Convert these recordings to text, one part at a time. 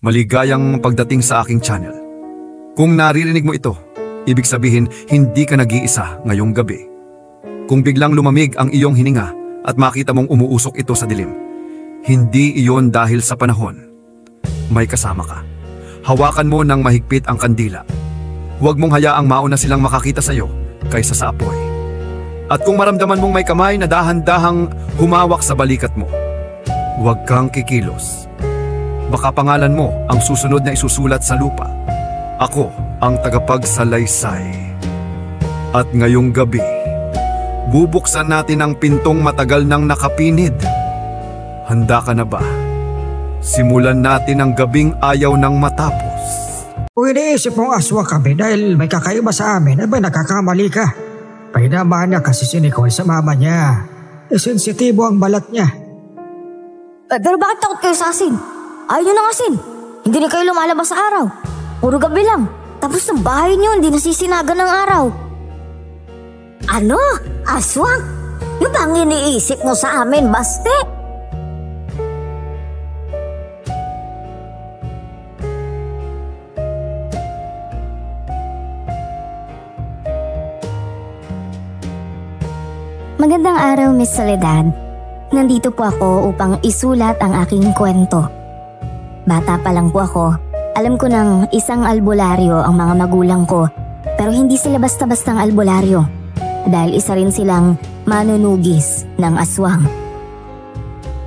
Maligayang pagdating sa aking channel. Kung naririnig mo ito, ibig sabihin hindi ka nag-iisa ngayong gabi. Kung biglang lumamig ang iyong hininga at makita mong umuusok ito sa dilim, hindi iyon dahil sa panahon. May kasama ka. Hawakan mo ng mahigpit ang kandila. Huwag mong hayaang mauna silang makakita sa iyo kaysa sa apoy. At kung maramdaman mong may kamay na dahan-dahang humawak sa balikat mo, huwag kang kikilos. Baka pangalan mo ang susunod na isusulat sa lupa. Ako ang tagapagsalaysay. At ngayong gabi, bubuksan natin ang pintong matagal nang nakapinid. Handa ka na ba? Simulan natin ang gabing ayaw nang matapos. Kung iniisip mong aswa kami dahil may kakaiba sa amin, ay ba nakakamali ka? Pahinamahan niya kasi si Nicole sa mama niya. Sensitibo ang balat niya. Pero bakit takot kayo sa asin? Ayaw nyo ng asin. Hindi na kayo lumalabas sa araw. Puro gabi lang. Tapos ng bahay nyo hindi nasisinaga ng araw. Ano? Aswang? Yung bang iniisip mo sa amin, Baste? Magandang araw, Miss Soledad. Nandito po ako upang isulat ang aking kwento. Bata pa lang po ako, alam ko ng isang albularyo ang mga magulang ko, pero hindi sila basta-bastang albularyo dahil isa rin silang manunugis ng aswang.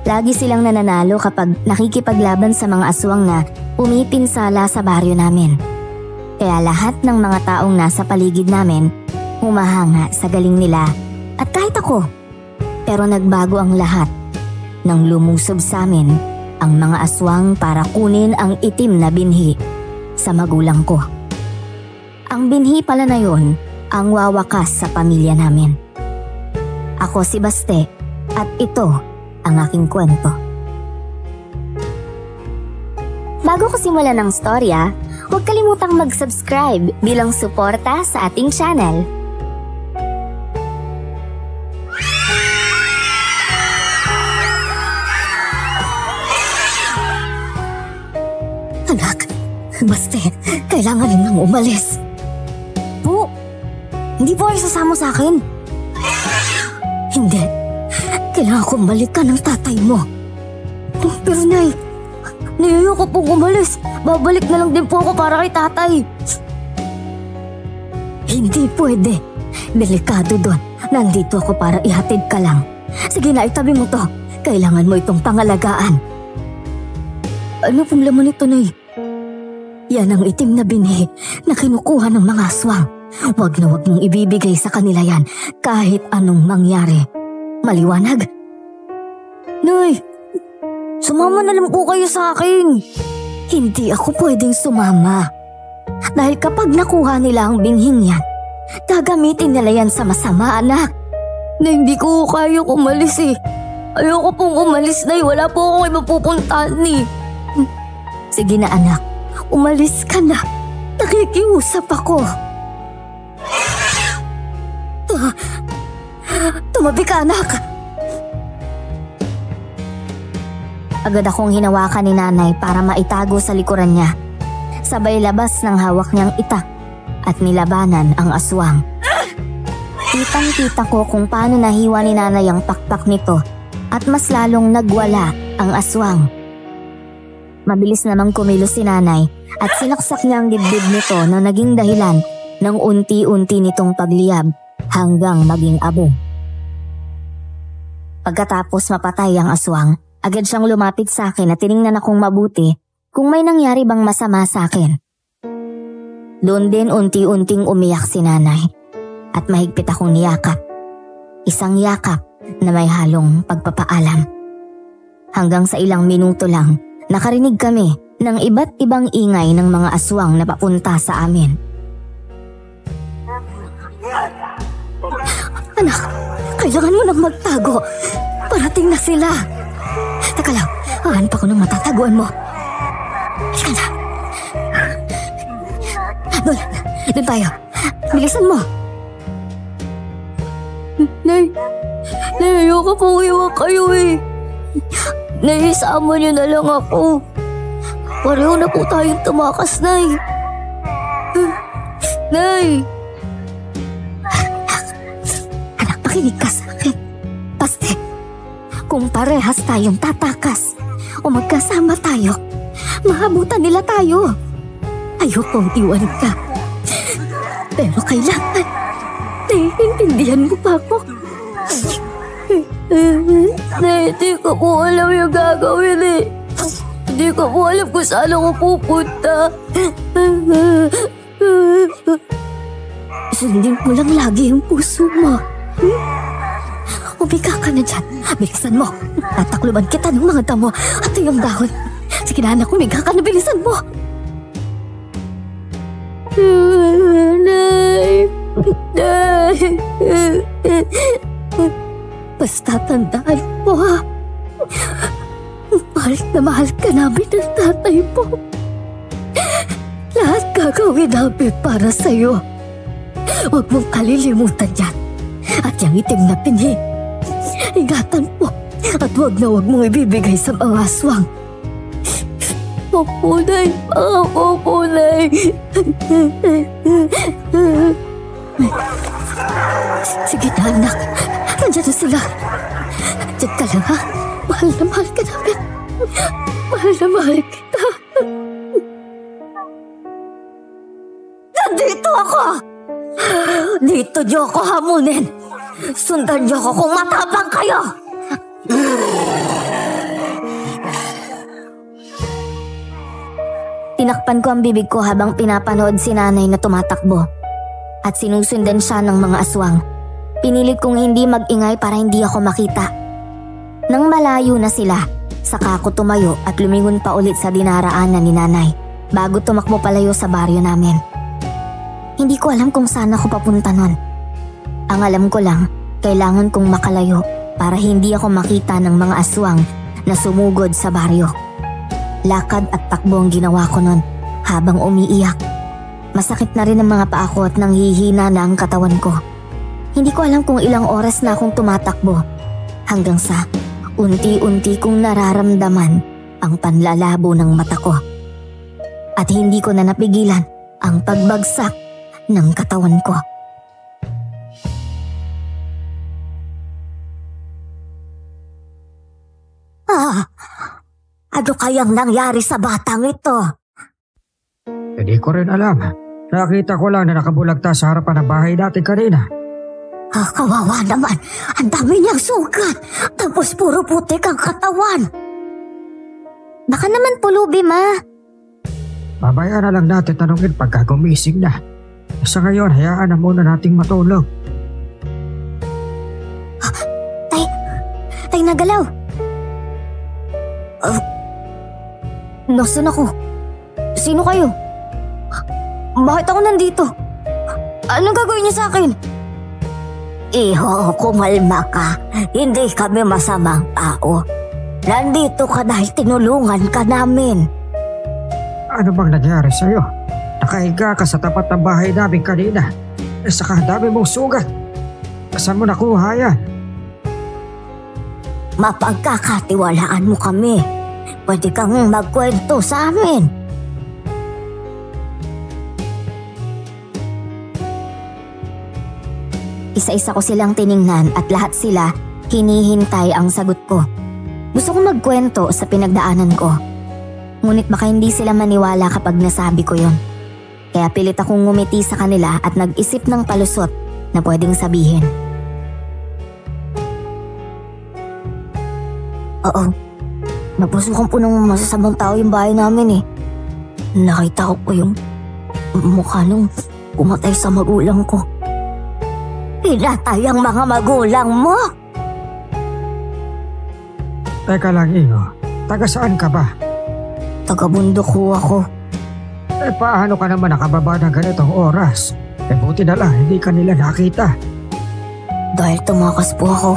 Lagi silang nananalo kapag nakikipaglaban sa mga aswang na pumipinsala sa baryo namin. Kaya lahat ng mga taong nasa paligid namin humahanga sa galing nila at kahit ako. Pero nagbago ang lahat nang lumusob sa amin ang mga aswang para kunin ang itim na binhi sa magulang ko. Ang binhi pala na yon ang wawakas sa pamilya namin. Ako si Baste at ito ang aking kwento. Bago ko simulan ng storya, huwag kalimutang mag-subscribe bilang suporta sa ating channel. Anak, Baste, kailangan rin nang umalis. Po, hindi po kayo sasama sa akin. Hindi, kailangan kong balikan ng tatay mo. Pero Nay, ayoko pong umalis. Babalik na lang din po ako para kay tatay. Hindi pwede. Delikado doon. Nandito ako para ihatid ka lang. Sige na, itabi mo to. Kailangan mo itong pangalagaan. Ano pong laman ito, Nay? Yan ang itim na binhi na kinukuha ng mga aswang. Huwag na huwag mong ibibigay sa kanila yan kahit anong mangyari. Maliwanag? Nay, sumama na lang po kayo sa akin. Hindi ako pwedeng sumama. Dahil kapag nakuha nila ang binhing yan, gagamitin nila yan sa masama, anak. Na hindi ko kaya umalis eh. Ayoko pong umalis, Nay. Wala po akong mapupuntahan eh. Sige na, anak. Umalis ka na. Nakikiusap ako. Tumabi ka, anak. Agad akong hinawakan ni nanay para maitago sa likuran niya. Sabay labas ng hawak niyang itak at nilabanan ang aswang. Kitang-kita ko kung paano nahiwa ni nanay ang pakpak nito at mas lalong nagwala ang aswang. Mabilis namang kumilos si nanay at sinaksak niya ang dibdib nito na naging dahilan ng unti-unti nitong pagliyab hanggang maging abo. Pagkatapos mapatay ang aswang, agad siyang lumapit sa akin at tiningnan akong mabuti kung may nangyari bang masama sa akin. Doon din unti-unting umiyak si nanay at mahigpit akong niyakap. Isang yakap na may halong pagpapaalam. Hanggang sa ilang minuto lang, nakarinig kami ng iba't ibang ingay ng mga aswang na papunta sa amin. Anak, kailangan mo nang magtago. Parating na sila. Teka lang, hahanap ako ng matataguan mo. Halika na. Doon tayo. Bilisan mo. Nay, ayoko pong iwan kayo eh. Naisama niyo na lang ako. Pareho na po tayong tumakas, Nay. Nay! Anak, pakinig ka sa akin. Basta, kung parehas tayong tatakas o magkasama tayo, maabutan nila tayo. Ayokong iwan ka. Pero kailangan, naiintindihan mo pa ako. Nay, di ko po alam yung gagawin eh. Di ko po alam kung saan ako pupunta. Sundin mo lang lagi yung puso mo. Umiga ka na dyan. Bilisan mo. Tatakluban kita ng mga damo at yung dahon. Sige na anak, umiga ka na, bilisan mo. Nay! Nay! Basta tandaan mo ha. Mahal na mahal ka namin ng tatay mo. Lahat gagawin namin para sa'yo. Huwag mong kalilimutan yan. At yung itim na pinhi, ingatan mo. At huwag mong ibibigay sa mga aswang. Pupunay, mga pupunay. Sige na anak, nandiyan na sila. Diyan ka lang ha. Mahal na mahal ka namin. Mahal na mahal kita. Nandito ako! Dito niyo ako hamunin. Sundan niyo ako kung matapang kayo. Tinakpan ko ang bibig ko habang pinapanood si nanay na tumatakbo. At sinusundan siya ng mga aswang. Pinilit kong hindi mag-ingay para hindi ako makita. Nang malayo na sila, saka ako tumayo at lumingon pa ulit sa dinaraanan ni nanay bago tumakbo palayo sa baryo namin. Hindi ko alam kung saan ako papunta nun. Ang alam ko lang, kailangan kong makalayo para hindi ako makita ng mga aswang na sumugod sa baryo. Lakad at takbo ang ginawa ko nun habang umiiyak. Masakit na rin ang mga paa ko at nanghihina na ang katawan ko. Hindi ko alam kung ilang oras na akong tumatakbo hanggang sa unti-unti kong nararamdaman ang panlalabo ng mata ko. At hindi ko na napigilan ang pagbagsak ng katawan ko. Ano kayang nangyari sa batang ito? Hindi ko rin alam. Nakita ko lang na nakabulagta sa harapan ng bahay natin kanina. Kawawa naman. Ang dami niyang sugat. Tapos puro putik ang katawan. Baka naman pulubi, Ma. Babaya na lang natin tanungin pagka gumising na. Sa ngayon, hayaan na muna nating matulog. Tay, nagalaw. Nasaan ako? Sino kayo? Bakit ako nandito? Anong gagawin niyo sa akin? Iho, kumalma ka. Hindi kami masamang tao. Nandito ka dahil tinulungan ka namin. Ano bang nangyari sa'yo? Nakahiga ka sa tapat ng bahay namin kanina. Saka dami mong sugat. Saan mo nakuha yan? Mapagkakatiwalaan mo kami. Pwede kang magkwento sa amin. Isa-isa ko silang tiningnan at lahat sila hinihintay ang sagot ko. Gusto ko magkwento sa pinagdaanan ko. Ngunit baka hindi sila maniwala kapag nasabi ko yon. Kaya pilit akong ngumiti sa kanila at nag-isip ng palusot na pwedeng sabihin. Oo. Napusukan po ng masasamang tao yung bahay namin eh. Nakita ko yung mukha nung pumatay sa magulang ko. Pinatay ang mga magulang mo? Teka lang, Ingo. Taga saan ka ba? Taga-bundok ho ako. Paano ka naman nakababa ng ganitong oras? Buti na lang, hindi ka nila nakita. Dahil tumakas po ako.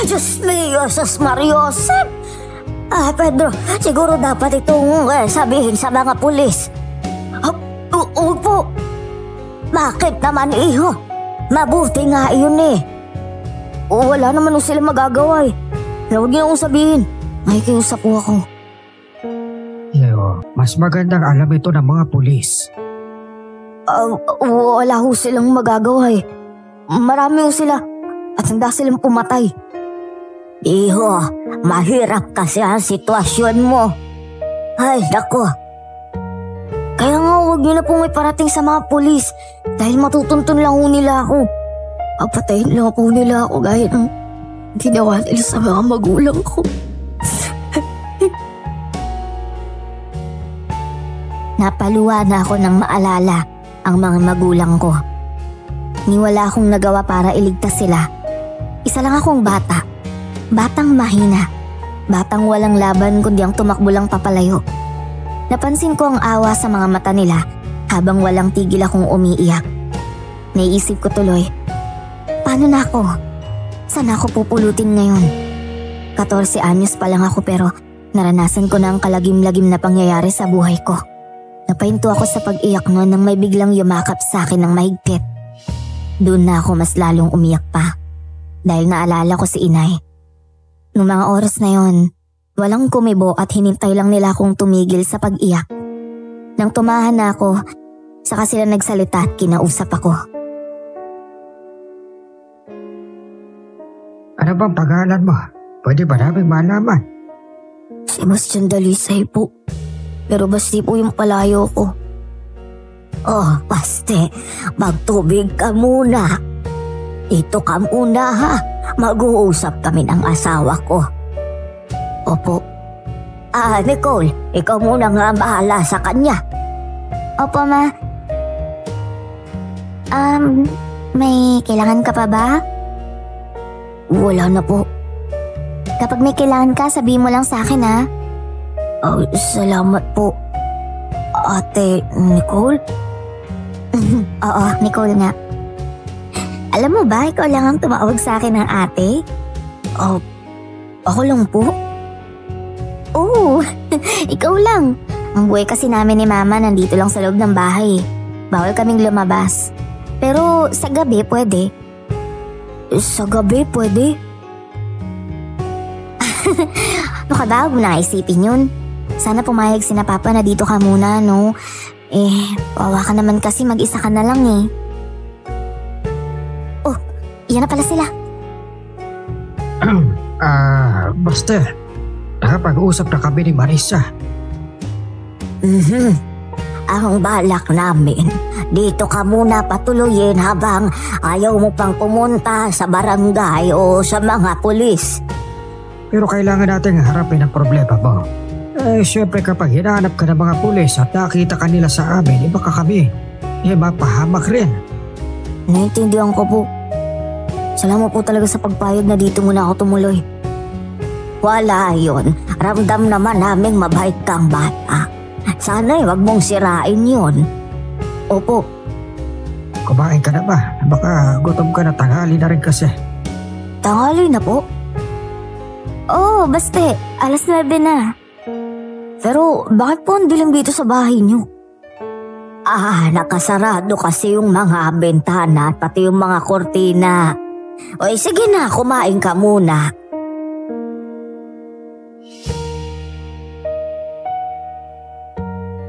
Diyos mío, Sus Mariosep! Pedro, siguro dapat itong sabihin sa mga pulis. Opo. Bakit naman, iho? Mabuti nga iyon eh. Wala naman sila magagawa eh. Huwag niyo akong sabihin. Nakikiusap po ako. mas magandang alam ito ng mga pulis. Wala ho silang magagawa eh. Marami ho sila at handa silang pumatay. Iho, mahirap kasi ang sitwasyon mo. Ay, nako. Kaya nga huwag niyo na pong may parating sa mga pulis dahil matutuntun lang ho nila ako. Papatayin lang po nila ako gaya ng ginawa nila sa mga magulang ko. Napaluwa na ako nang maalala ang mga magulang ko. Wala akong nagawa para iligtas sila. Isa lang akong bata. Batang mahina. Batang walang laban kundi ang tumakbo lang papalayo. Napansin ko ang awa sa mga mata nila habang walang tigil akong umiiyak. Naiisip ko tuloy, paano na ako? Saan ako pupulutin ngayon? 14 anyos pa lang ako pero naranasan ko na ang kalagim-lagim na pangyayari sa buhay ko. Napahinto ako sa pag-iyak noon nang may biglang yumakap sa akin ng mahigpit. Doon na ako mas lalong umiyak pa dahil naalala ko si inay. Noong mga oras na yon, walang kumibo at hinintay lang nila akong tumigil sa pag-iyak. Nang tumahan na ako, saka sila nagsalita at kinausap ako. Ano bang pangalan mo? Pwede ba naming malaman? Sebastian Dalisay po. Pero basti po yung palayo ko. Oh, Baste, magtubig ka muna. Dito ka muna ha. Mag-uusap kami ng asawa ko. Opo. Nicole, ikaw muna nga bahala sa kanya. Opo, ma. May kailangan ka pa ba? Wala na po. Kapag may kailangan ka, sabihin mo lang sa akin ha. Oh, salamat po. Ate Nicole? Oo, Nicole nga. Alam mo ba, ikaw lang ang tumawag sa akin ng ate? Oh, ako lang po? Oo, ikaw lang. Ang buhay kasi namin ni Mama nandito lang sa loob ng bahay. Bawal kaming lumabas. Pero sa gabi pwede. Sa gabi pwede? Ano ka ba? Huwag mo na isipin yun. Sana pumayag si na Papa na dito ka muna, no? Wawa ka naman kasi mag-isa ka na lang eh. Oh, yan na pala sila. Basta, nakapag-usap na kami ni Marisa. Ang balak namin, dito ka muna patuloyin habang ayaw mo pang pumunta sa barangay o sa mga pulis. Pero kailangan nating harapin ang problema mo. Siyempre kapag hinahanap ka ng mga pulis at nakita ka nila sa amin, baka kami, mapahamak rin. Naiintindihan ko po. Salamat po talaga sa pagpayag na dito muna ako tumuloy. Wala yun. Ramdam naman naming mabait kang bata. Sana'y wag mong sirain yun. Opo. Kumain ka na ba? Baka gutom ka na, tanghali na rin kasi. Tanghali na po? Oo, baste. 9:00 na. Pero bakit po ang dilim dito sa bahay niyo? Nakasarado kasi yung mga bentana at pati yung mga kortina. Oy, sige na, kumain ka muna.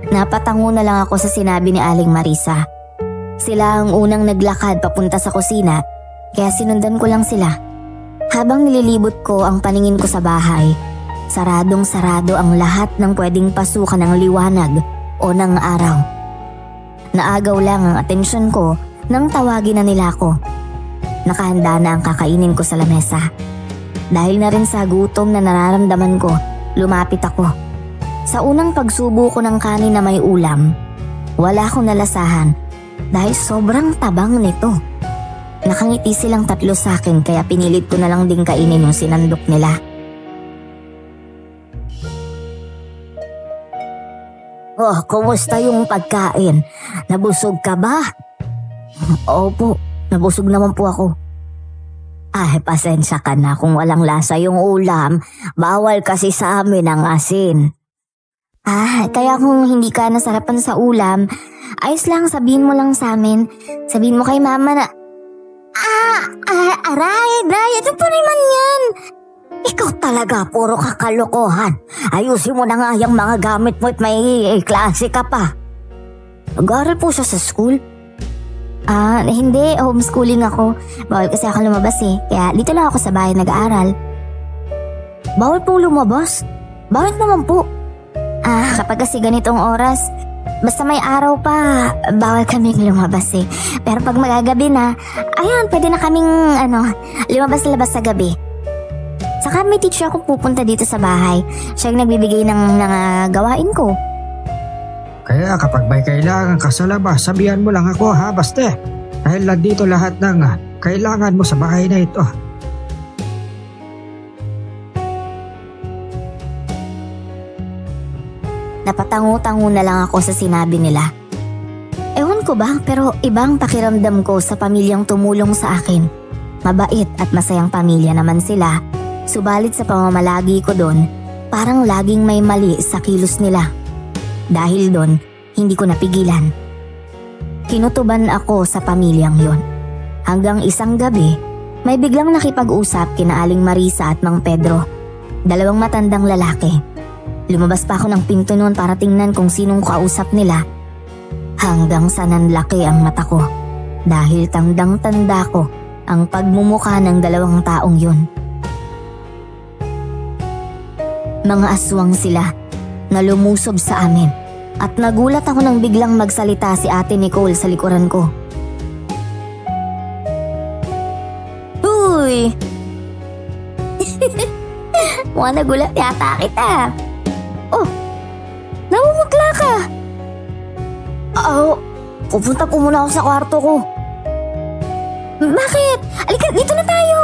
Napatango na lang ako sa sinabi ni Aling Marisa. Sila ang unang naglakad papunta sa kusina, kaya sinundan ko lang sila. Habang nililibot ko ang paningin ko sa bahay, saradong-sarado ang lahat ng pwedeng pasukan ng liwanag o ng araw. Naagaw lang ang atensyon ko nang tawagin na nila ako. Nakahanda na ang kakainin ko sa lamesa. Dahil na rin sa gutom na nararamdaman ko, lumapit ako. Sa unang pagsubo ko ng kanin na may ulam, wala akong nalasahan dahil sobrang tabang nito. Nakangiti silang tatlo sa akin kaya pinilit ko na lang din kainin yung sinandok nila. Oh, kumusta yung pagkain? Nabusog ka ba? Opo, nabusog naman po ako. Pasensya ka na kung walang lasa yung ulam. Bawal kasi sa amin ang asin. Kaya kung hindi ka nasarapan sa ulam, ayos lang, sabihin mo lang sa amin. Sabihin mo kay Mama na... Aray, ano po naman yan? Ikaw talaga, puro kakalokohan. Ayusin mo na nga yung mga gamit mo at may klase ka pa. Nag-aaral po siya sa school? Hindi. Homeschooling ako. Bawal kasi ako lumabas eh. Kaya dito lang ako sa bahay nag-aaral. Bawal pong lumabas? Bakit naman po? Kapag kasi ganitong oras, basta may araw pa, bawal kaming lumabas eh. Pero pag magagabi na, ayan, pwede na kaming lumabas-labas sa gabi. Saka may teacher akong pupunta dito sa bahay. Siya yung nagbibigay ng gawain ko. Kaya kapag may kailangan ka sa labas, sabihan mo lang ako ha, Baste. Dahil nandito lahat ng kailangan mo sa bahay na ito. Napatango-tango na lang ako sa sinabi nila. Ewan ko ba, pero ibang pakiramdam ko sa pamilyang tumulong sa akin. Mabait at masayang pamilya naman sila. Subalit sa pamamalagi ko doon, parang laging may mali sa kilos nila. Dahil doon, hindi ko napigilan. Kinutuban ako sa pamilyang yon. Hanggang isang gabi, may biglang nakipag-usap kina Aling Marisa at Mang Pedro. Dalawang matandang lalaki. Lumabas pa ako ng pinto noon para tingnan kung sinong kausap nila. Hanggang sa nanlaki ang mata ko. Dahil tandang-tanda ko ang pagmumukha ng dalawang taong yun. Mga aswang sila na lumusob sa amin at nagulat ako nang biglang magsalita si Ate Nicole sa likuran ko. Uy! Mukhang nagulat yata kita. Oh, namumutla ka. Pupunta po muna ako sa kwarto ko. Bakit? Alika, dito na tayo.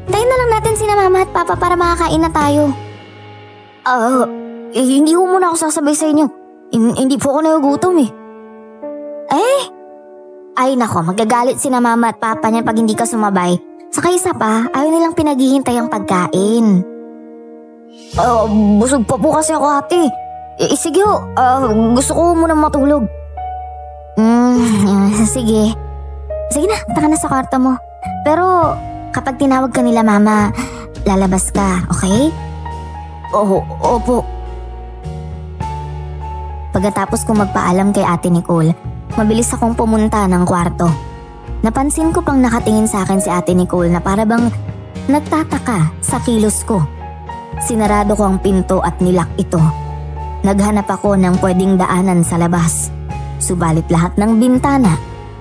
Tayo na lang natin sina Mama at Papa para makakain na tayo. Hindi ko muna ako sasabay sa inyo. Hindi po ako nagugutom eh. Ay nako, magagalit sina Mama at Papa niyan pag hindi ka sumabay. Saka isa pa, ayaw nilang pinaghihintay ang pagkain. Busog pa po kasi ako, ate. Sige ho, gusto ko muna matulog. Sige. Sige na, taka na sa kwarto mo. Pero kapag tinawag ka nila Mama, lalabas ka, okay? Opo. Pagkatapos kong magpaalam kay Ate Nicole, mabilis akong pumunta ng kwarto. Napansin ko pang nakatingin sa akin si Ate Nicole na para bang nagtataka sa kilos ko. Sinarado ko ang pinto at nilak ito. Naghanap ako ng pwedeng daanan sa labas. Subalit lahat ng bintana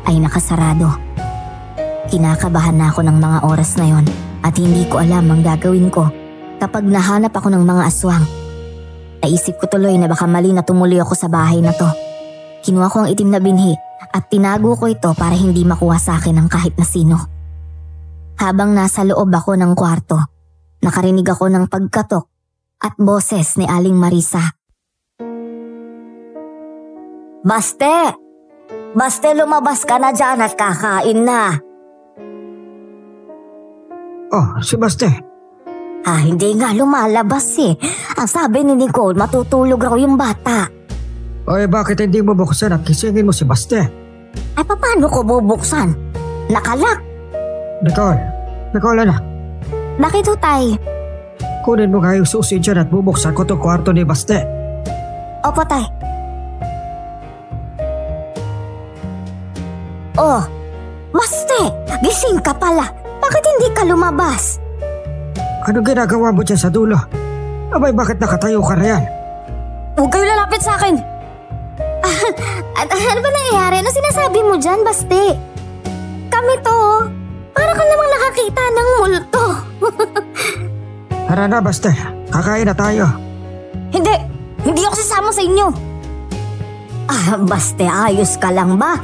ay nakasarado. Kinakabahan na ako ng mga oras na yon at hindi ko alam ang gagawin ko kapag nahanap ako ng mga aswang. Naisip ko tuloy na baka mali na tumuloy ako sa bahay na to. Kinuha ko ang itim na binhi at tinago ko ito para hindi makuha sa akin ng kahit na sino. Habang nasa loob ako ng kwarto, nakarinig ako ng pagkatok at boses ni Aling Marisa. Baste, lumabas ka na dyan at kakain na. Oh, si Baste. Hindi nga lumalabas eh. Ang sabi ni Nicole, matutulog raw yung bata. Oy, bakit hindi mo buksan at kisingin mo si Baste? Ay, paano ko bubuksan? Nakalak. Nicole na. Bakit ho, Tay? Kunin mo nga yung susi dyan at bubuksan ko itong kwarto ni Baste. Opo, Tay. Oh, Baste, gising ka pala. Bakit hindi ka lumabas? Anong ginagawa mo dyan sa dulo? Abay, bakit nakatayo ka na yan? Huwag kayo lalapit sa akin. Ano ba nangyayari? Ano sinasabi mo dyan, Baste? Kami to. Para ka namang nakakita ng multo. Tara na, Baste. Kakain na tayo. Hindi ako sasama sa inyo. Baste, ayos ka lang ba?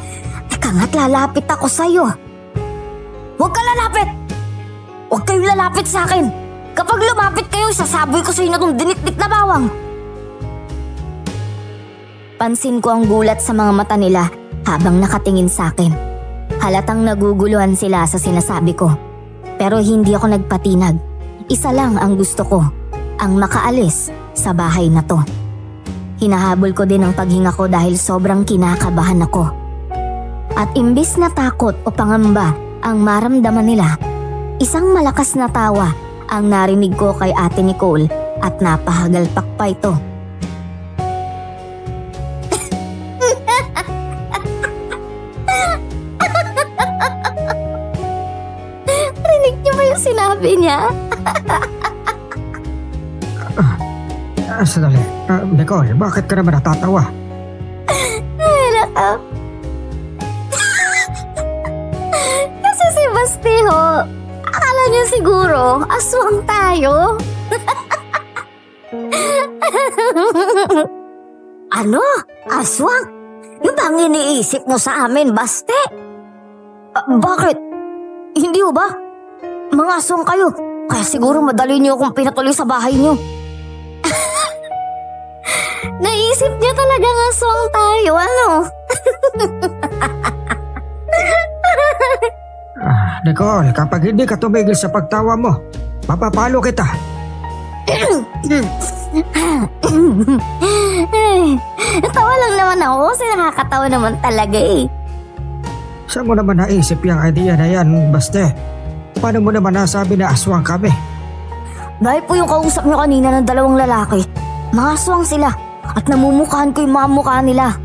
Teka nga't lalapit ako sa'yo. Huwag ka lalapit! Huwag kayo lalapit sa akin! Kapag lumapit kayo, sasaboy ko sa inyo itong dinikdik na bawang! Pansin ko ang gulat sa mga mata nila habang nakatingin sa akin. Halatang naguguluhan sila sa sinasabi ko. Pero hindi ako nagpatinag. Isa lang ang gusto ko, ang makaalis sa bahay na to. Hinahabol ko din ang paghinga ko dahil sobrang kinakabahan ako. At imbis na takot o pangamba ang maramdaman nila, isang malakas na tawa ang narinig ko kay Ate Nicole at napahagalpak pa ito. Rinig niyo ba yung sinabi niya? Sandali. Nicole, bakit ka naman natatawa? Kasi si Basti ho, akala niyo siguro aswang tayo. Ano? Aswang? Yung bang iniisip mo sa amin, Basti? Bakit? Hindi ho ba? Mga aswang kayo, kaya siguro madali niyo akong pinatuloy sa bahay niyo. Naisip niya talagang aswang tayo, ano? Nicole, kapag hindi ka tumigil sa pagtawa mo, mapapalo kita. Tawa lang naman ako kasi nakakatawa naman talaga eh. Saan mo naman naisip yung idea na yan, Baste? Paano mo naman nasabi na aswang kami? Dahil po yung kausap niyo kanina ng dalawang lalaki, mga aswang sila at namumukhaan ko yung mga mukha nila.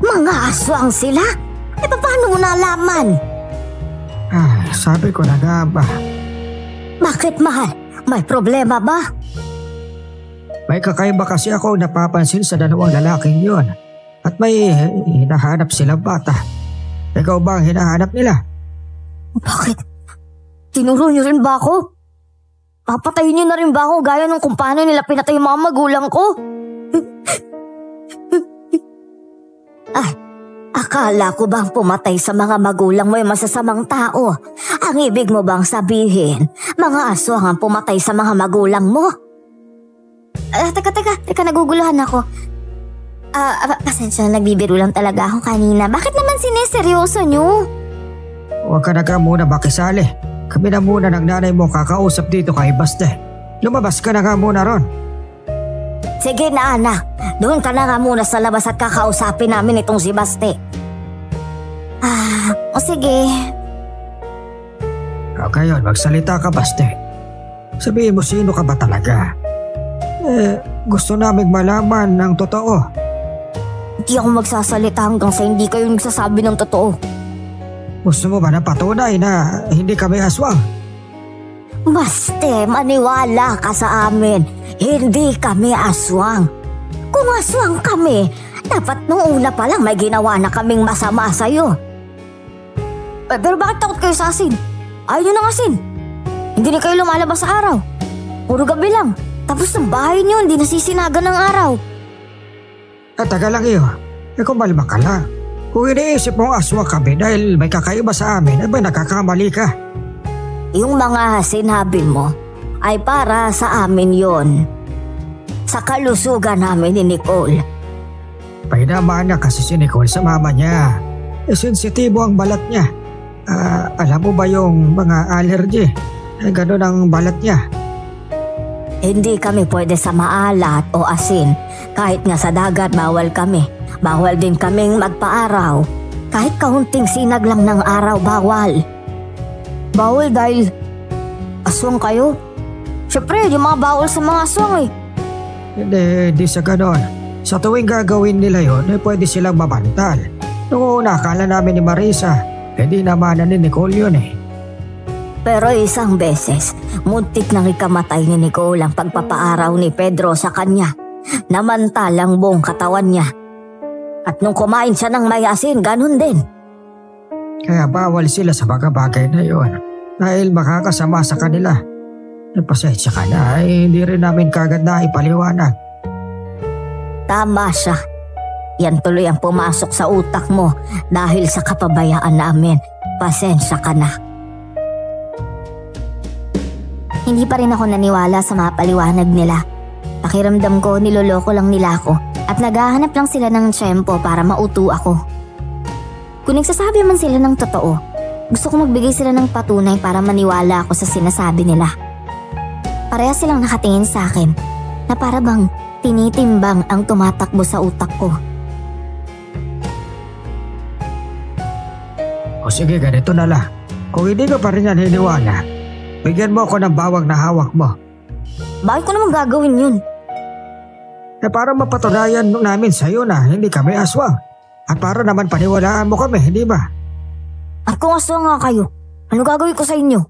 Mga aswang sila? E paano mo nalaman? Sabi ko na nga ba? Bakit, mahal? May problema ba? May kakaiba kasi ako napapansin sa dalawang lalaking yon. At may hinahanap silang bata. Ikaw ba ang hinahanap nila? Bakit? Tinuro niyo rin ba ako? Papatayin niyo na rin ba ako gaya ng kung paano nila pinatay yung mga magulang ko? Akala ko bang pumatay sa mga magulang mo yung masasamang tao? Ang ibig mo bang sabihin, mga aswang ang pumatay sa mga magulang mo? Teka, naguguluhan ako. Pasensya na, nagbibiro lang talaga ako kanina. Bakit naman sineseryoso niyo? Huwag ka na ka muna makisali. Kami na muna ng nanay mo kakausap dito kay Baste. Lumabas ka na nga muna ron. Sige na, anak. Doon ka na nga muna sa labas at kakausapin namin itong si Baste. Sige. Ngayon, magsalita ka, Baste. Sabihin mo sino ka ba talaga? Gusto naming malaman ng totoo. Hindi ako magsasalita hanggang sa hindi kayo nagsasabi ng totoo. Gusto mo ba na patunay na hindi kami aswang? Baste, maniwala ka sa amin. Hindi kami aswang. Kung aswang kami, dapat nung una pa lang may ginawa na kaming masama sa'yo. Pero bakit takot kayo sa asin? Ayaw nyo ng asin. Hindi na kayo lumalabas sa araw. Puro gabi lang. Tapos ng bahay nyo hindi nasisinagan ng araw. Taga lang iyo. Kung malma ka lang. Kung iniisip mong aswang kami dahil may kakaiba sa amin, ay nakakamali ka. Yung mga sinabi mo ay para sa amin yon. Sa kalusugan namin ni Nicole. Painamaan na kasi si Nicole sa mama niya. Sensitibo ang balat niya. Alam mo ba yung mga allergy? Ganun ang balat niya. Hindi kami pwede sa maalat o asin. Kahit nga sa dagat bawal kami. Bawal din kaming magpaaraw. Kahit kaunting sinag lang ng araw bawal. Bawal dahil aswang kayo? Siyempre, yung mga bawal sa mga aswang eh. Hindi sa ganon. Sa tuwing gagawin nila yon, pwede silang mabantal. Noong una, akala namin ni Marisa, hindi naman ni Nicole yun eh. Pero isang beses, muntik nang ikamatay ni Nicole ang pagpapaaraw ni Pedro sa kanya. Namantalang buong katawan niya. At nung kumain siya ng may asin, ganun din. Kaya bawal sila sa mga bagay na yon dahil makakasama sa kanila. Pasensya ka na, hindi rin namin kagad na ipaliwanag. Tama siya. Yan tuloy ang pumasok sa utak mo dahil sa kapabayaan namin. Pasensya ka na. Hindi pa rin ako naniwala sa mga paliwanag nila. Pakiramdam ko niloloko lang nila ako at naghahanap lang sila ng tiyempo para mauto ako. Kung nagsasabi man sila ng totoo, gusto ko magbigay sila ng patunay para maniwala ako sa sinasabi nila. Pareha silang nakatingin sa akin na para bang tinitimbang ang tumatakbo sa utak ko. O sige, ganito na lang. Kung hindi ka pa rin naniniwala, Bigyan mo ako ng bawang na hawak mo. Bakit ko naman gagawin yun? Para mapatunayan namin sa'yo na hindi kami aswang. At para naman paniwalaan mo kami, hindi ba? At kung aswang nga kayo, ano gagawin ko sa inyo?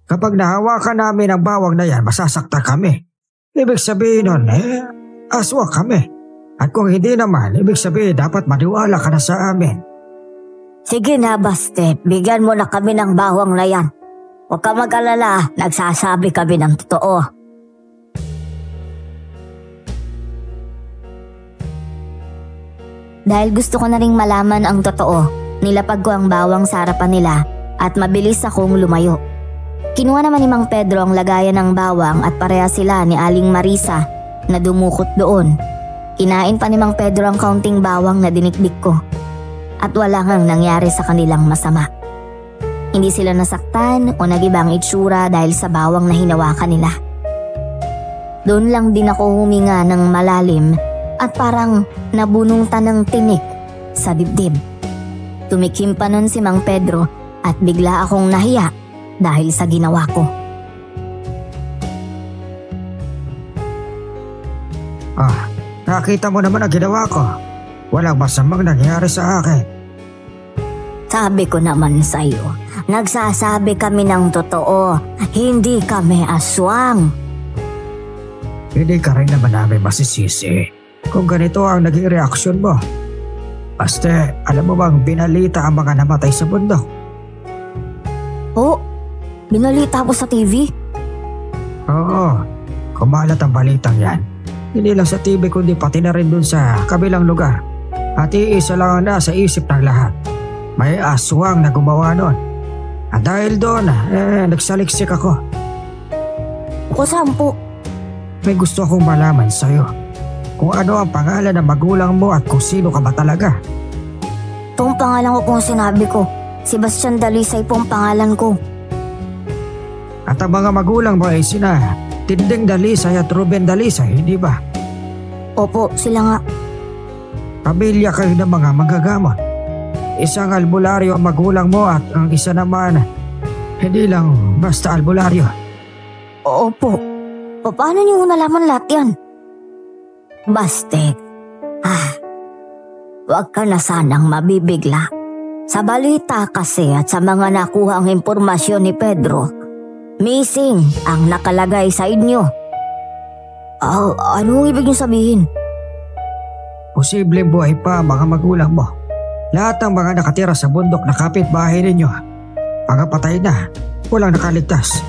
Kapag nahawakan namin ang bawang na yan, masasaktan kami. Ibig sabihin nun, aswang kami. At kung hindi naman, ibig sabihin dapat maniwala ka na sa amin. Sige na, Baste. Bigyan mo na kami ng bawang na yan. Huwag ka mag-alala, nagsasabi kami ng totoo. Dahil gusto ko na ring malaman ang totoo, nilapag ko ang bawang sa harapan nila at mabilis akong lumayo. Kinuha naman ni Mang Pedro ang lagayan ng bawang at pareha sila ni Aling Marisa na dumukot doon. Kinain pa ni Mang Pedro ang kaunting bawang na dinikdik ko at wala ngang nangyari sa kanilang masama. Hindi sila nasaktan o nag-ibang itsura dahil sa bawang na hinawakan nila. Doon lang din ako huminga ng malalim at parang nabunungtan ng tinik sa dibdib. Tumikim pa nun si Mang Pedro at bigla akong nahiya dahil sa ginawa ko. Nakita mo naman ang ginawa ko. Walang masamang nangyari sa akin. Sabi ko naman sa'yo, nagsasabi kami ng totoo, hindi kami aswang. Hindi ka rin naman namin masisisi kung ganito ang naging reaksyon mo. Baste, alam mo bang binalita ang mga namatay sa bundok? Oh, binalita po sa TV? Oo, kumalat ang balitang yan. Hindi lang sa TV kundi pati na rin dun sa kabilang lugar. At iisa lang ang nasa isip ng lahat. May aswang na gumawa nun. At dahil doon, nagsaliksik ako. O saan po? May gusto akong malaman sa'yo. Kung ano ang pangalan ng magulang mo at kung sino ka ba talaga. Itong pangalan ko pong sinabi ko. Sebastian Dalisay po ang pangalan ko. At ang mga magulang mo ay sina Tinding Dalisay at Ruben Dalisay, hindi ba? Opo, sila nga. Pamilya kayo ng mga manggagamot. Isang albularyo ang magulang mo at ang isa naman, hindi lang basta albularyo. Opo. Paano niyo nalaman lahat yan? Baste. Huwag ka na sanang mabibigla. Sa balita kasi at sa mga nakuha ang impormasyon ni Pedro, missing ang nakalagay sa inyo. Anong ibig niyo sabihin? Posibleng buhay pa ang mga magulang mo. Lahat ng mga nakatira sa bundok na kapitbahay ninyo, mga patay na, walang nakaligtas.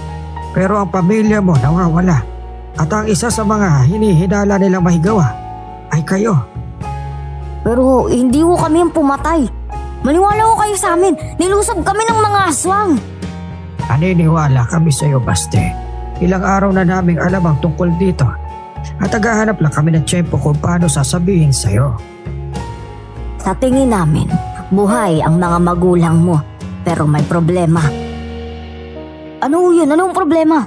Pero ang pamilya mo nawawala. At ang isa sa mga hinihinala nilang mahigawa ay kayo. Pero hindi ko kami ang pumatay. Maniwala ko kayo sa amin. Nilusob kami ng mga aswang. Naniniwala kami sa iyo, Baste. Ilang araw na naming alam ang tungkol dito. At naghahanap lang kami ng tiyempo kung paano sasabihin sa iyo. Sa tingin namin, buhay ang mga magulang mo. Pero may problema. Ano yun? Anong problema?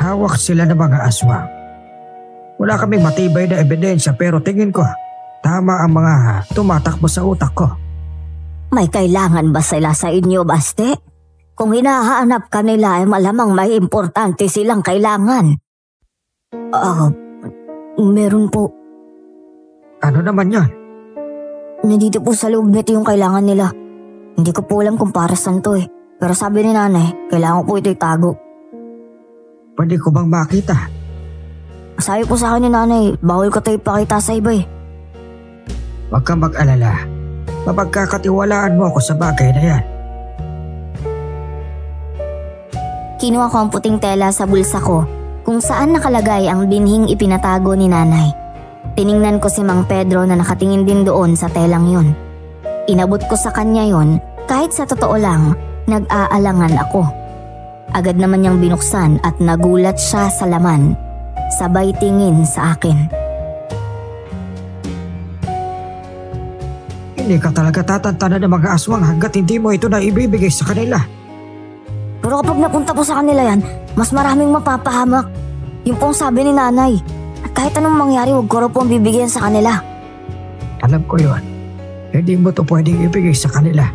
Hawak sila ng mga aswang. Wala kaming matibay na ebidensya pero tingin ko, tama ang mga tumatakbo sa utak ko. May kailangan ba sila sa inyo, Baste? Kung hinahanap ka nila ay malamang may importante silang kailangan. Meron po. Ano naman yan? Nandito po sa loob nito yung kailangan nila. Hindi ko po alam kung para saan to eh. Pero sabi ni nanay, kailangan ko po ito itago. Pwede ko bang makita? Sabi po sa akin ni nanay, bawal ko ito ipakita sa iba eh. Huwag kang mag-alala. Mapagkakatiwalaan mo ako sa bagay na yan. Kinuha ko ang puting tela sa bulsa ko kung saan nakalagay ang binhing ipinatago ni nanay. Tiningnan ko si Mang Pedro na nakatingin din doon sa telang yon. Inabot ko sa kanya yon kahit sa totoo lang nag-aalangan ako. Agad naman niyang binuksan at nagulat siya sa laman. Sabay tingin sa akin. Hindi ka talaga tatantanan ng mga aswang hanggat hindi mo ito na ibibigay sa kanila. Pero kapag napunta po sa kanila yan, mas maraming mapapahamak. Yung pong sabi ni nanay. At kahit anong mangyari, huwag ko raw pong bibigyan sa kanila. Alam ko yun. Hindi mo ito pwedeng ibigay sa kanila.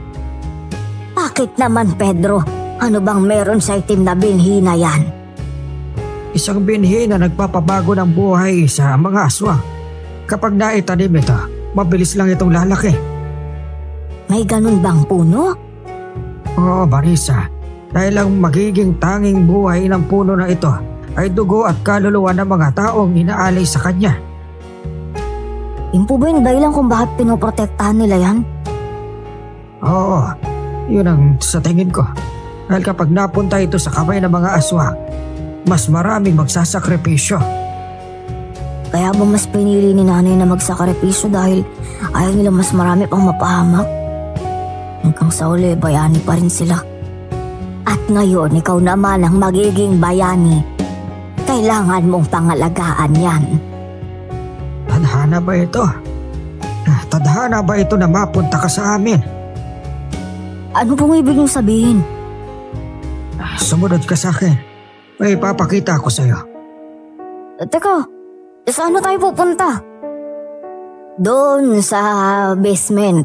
Bakit naman, Pedro? Ano bang meron sa itim na binhi na yan? Isang binhi na nagpapabago ng buhay sa mga aswang. Kapag naitanim ito, mabilis lang itong lalaki. May ganun bang puno? Oo, Marisa. Dahil ang magiging tanging buhay ng puno na ito ay dugo at kaluluwa ng mga taong inaalay sa kanya. Yun po ba yung dahilan kung bakit pinoprotektahan nila yan? Oo, yun ang sa tingin ko. Dahil kapag napunta ito sa kamay ng mga aswang, mas maraming magsasakripisyo. Kaya ba mas pinili ni nanay na magsakripisyo dahil ayaw nila mas marami pang mapahamak? Hanggang sa uli, bayani pa rin sila. At ngayon, ikaw naman ang magiging bayani. Kailangan mong pangalagaan yan. Tadhana ba ito? Tadhana ba ito na mapunta ka sa amin? Ano pong ibig niyong sabihin? Sumunod ka sa akin. May ipapakita ako sa'yo. Teka, saan na tayo pupunta? Doon sa basement.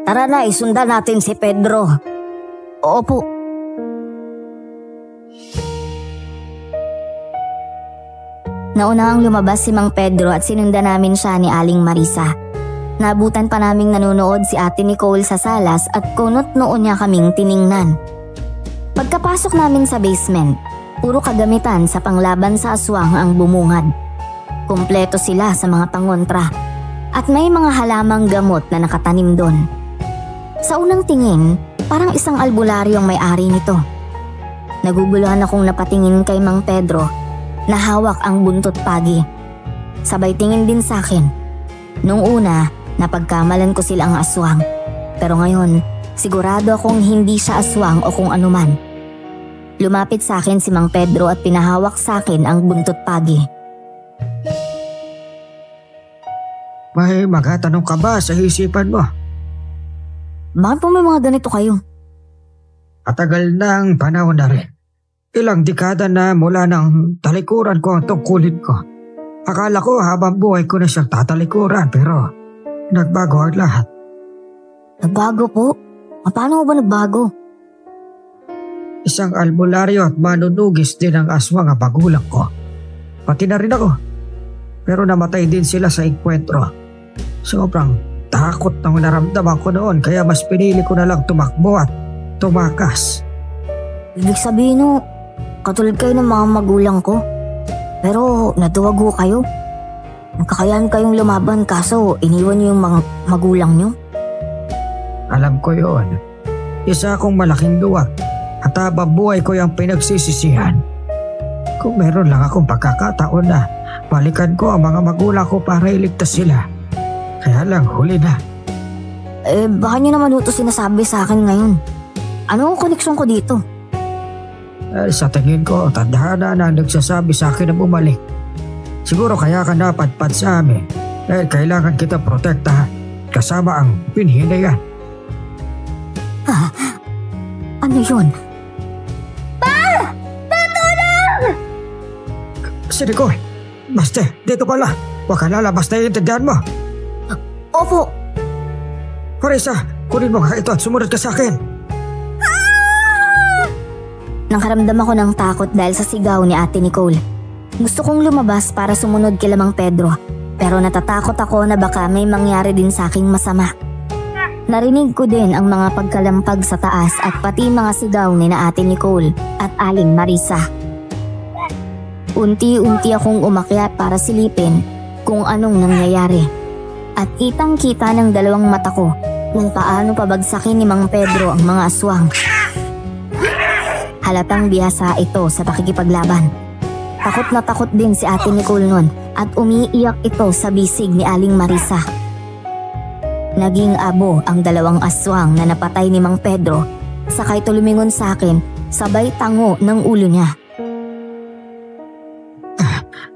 Tara na, isundan natin si Pedro. Opo. Naunang lumabas si Mang Pedro at sinundan namin siya ni Aling Marisa. Naabutan pa naming nanonood si Ate Nicole sa salas at kunot noon niya kaming tiningnan. Pagkapasok namin sa basement, puro kagamitan sa panglaban sa aswang ang bumungad. Kumpleto sila sa mga pangontra at may mga halamang gamot na nakatanim doon. Sa unang tingin, parang isang albularyo ang may-ari nito. Naguguluhan akong napatingin kay Mang Pedro na hawak ang buntot pagi. Sabay tingin din sa akin. Nung una, napagkamalan ko silang aswang. Pero ngayon, sigurado akong hindi siya aswang o kung anuman. Lumapit sa akin si Mang Pedro at pinahawak sa akin ang buntot pagi. May magtatanong ka ba sa isipan mo? Bakit po may mga ganito kayo? Matagal ng panahon na rin. Ilang dekada na mula nang talikuran ko ang tungkulin ko. Akala ko habang buhay ko na siyang tatalikuran pero nagbago ang lahat. Nagbago po? Paano ba nagbago? Isang albularyo at manunugis din ang aswang ang magulang ko. Pati na rin ako. Pero namatay din sila sa enkwentro. Sobrang takot nang naramdaman ko noon kaya mas pinili ko na lang tumakbo at tumakas. Ibig sabihin no, katulad kayo ng mga magulang ko. Pero natuwag ho kayo. Nagkakayahan kayong lumaban kaso iniwan niyo yung mga magulang niyo. Alam ko yon. Isa akong malaking duwag at habang buhay ko yung pinagsisisihan. Kung meron lang akong pagkakataon na balikan ko ang mga magulang ko para iligtas sila. Kaya lang huli na. Baka niyo naman ito sinasabi sa akin ngayon. Ano ang koneksyon ko dito? Sa tingin ko, tadhana na nagsasabi sa akin na bumalik. Siguro kaya ka napadpad sa amin dahil kailangan kita protektahan kasama ang binhi na yan. Ano yun? Si Nicole, Master, dito pala. Huwag ka lalabas na iintindihan mo. Opo. Marisa, kunin mo nga ito at sumunod ka sa akin. Nakaramdam ako ng takot dahil sa sigaw ni Ate Nicole. Gusto kong lumabas para sumunod kay Mang Pedro, pero natatakot ako na baka may mangyari din sa aking masama. Narinig ko din ang mga pagkalampag sa taas at pati mga sigaw ni na Ate Nicole at Aling Marisa. Unti-unti akong umakyat para silipin kung anong nangyayari. At kitang-kita ng dalawang mata ko kung paano pabagsakin ni Mang Pedro ang mga aswang. Halatang bihasa ito sa pakikipaglaban. Takot na takot din si Ate Nicole nun at umiiyak ito sa bisig ni Aling Marisa. Naging abo ang dalawang aswang na napatay ni Mang Pedro sakay ito lumingon sa akin sabay tango ng ulo niya.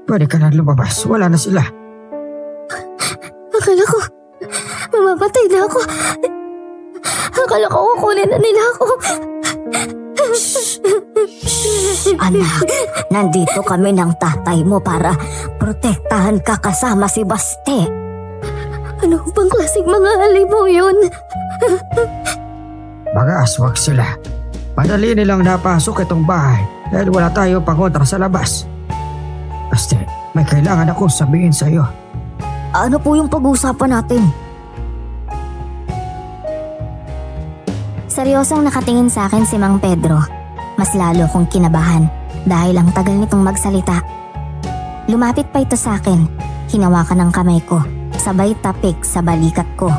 Pwede ka na lumabas. Wala na sila. Akala ko, mamamatay na ako. Akala ko kukunin na nila ako. Anak, nandito kami ng tatay mo para protektahan ka kasama si Baste. Ano bang klaseng mga halimaw yun? Mga aswang sila. Madali nilang napasok itong bahay dahil wala tayo pangontra sa labas. Basta may kailangan akong sabihin sa iyo. Ano po yung pag-uusapan natin? Seryosong nakatingin sa akin si Mang Pedro. Mas lalo kong kinabahan dahil ang tagal nitong magsalita. Lumapit pa ito sa akin, hinawakan ng kamay ko, sabay tapik sa balikat ko.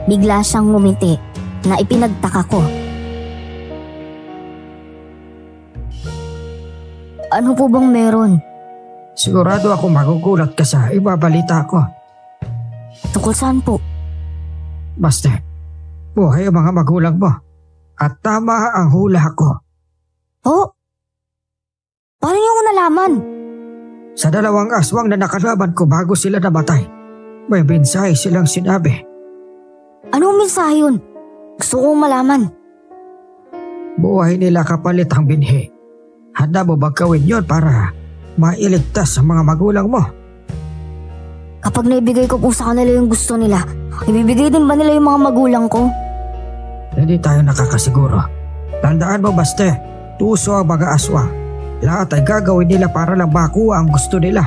Bigla siyang ngumiti na ipinagtaka ko. Ano po bang meron? Sigurado ako magugulat ka sa ibabalita ko. Tungkol saan po? Basta, buhay ang mga magulang mo. At tama ang hula ko. Oh? Paano niyo ko nalaman? Sa 2 aswang na nakalaban ko bago sila namatay, may mensahe silang sinabi. Anong mensahe yun? Gusto kong malaman. Buhay nila kapalit ang binhi. Handa mo ba gawin yun para mailigtas ang mga magulang mo? Kapag naibigay ko po sa kanila yung gusto nila, ibibigay din ba nila yung mga magulang ko? Hindi tayo nakakasiguro. Tandaan mo baste, tuso ang mga aswang. Lahat ay gagawin nila para lang makuha ang gusto nila.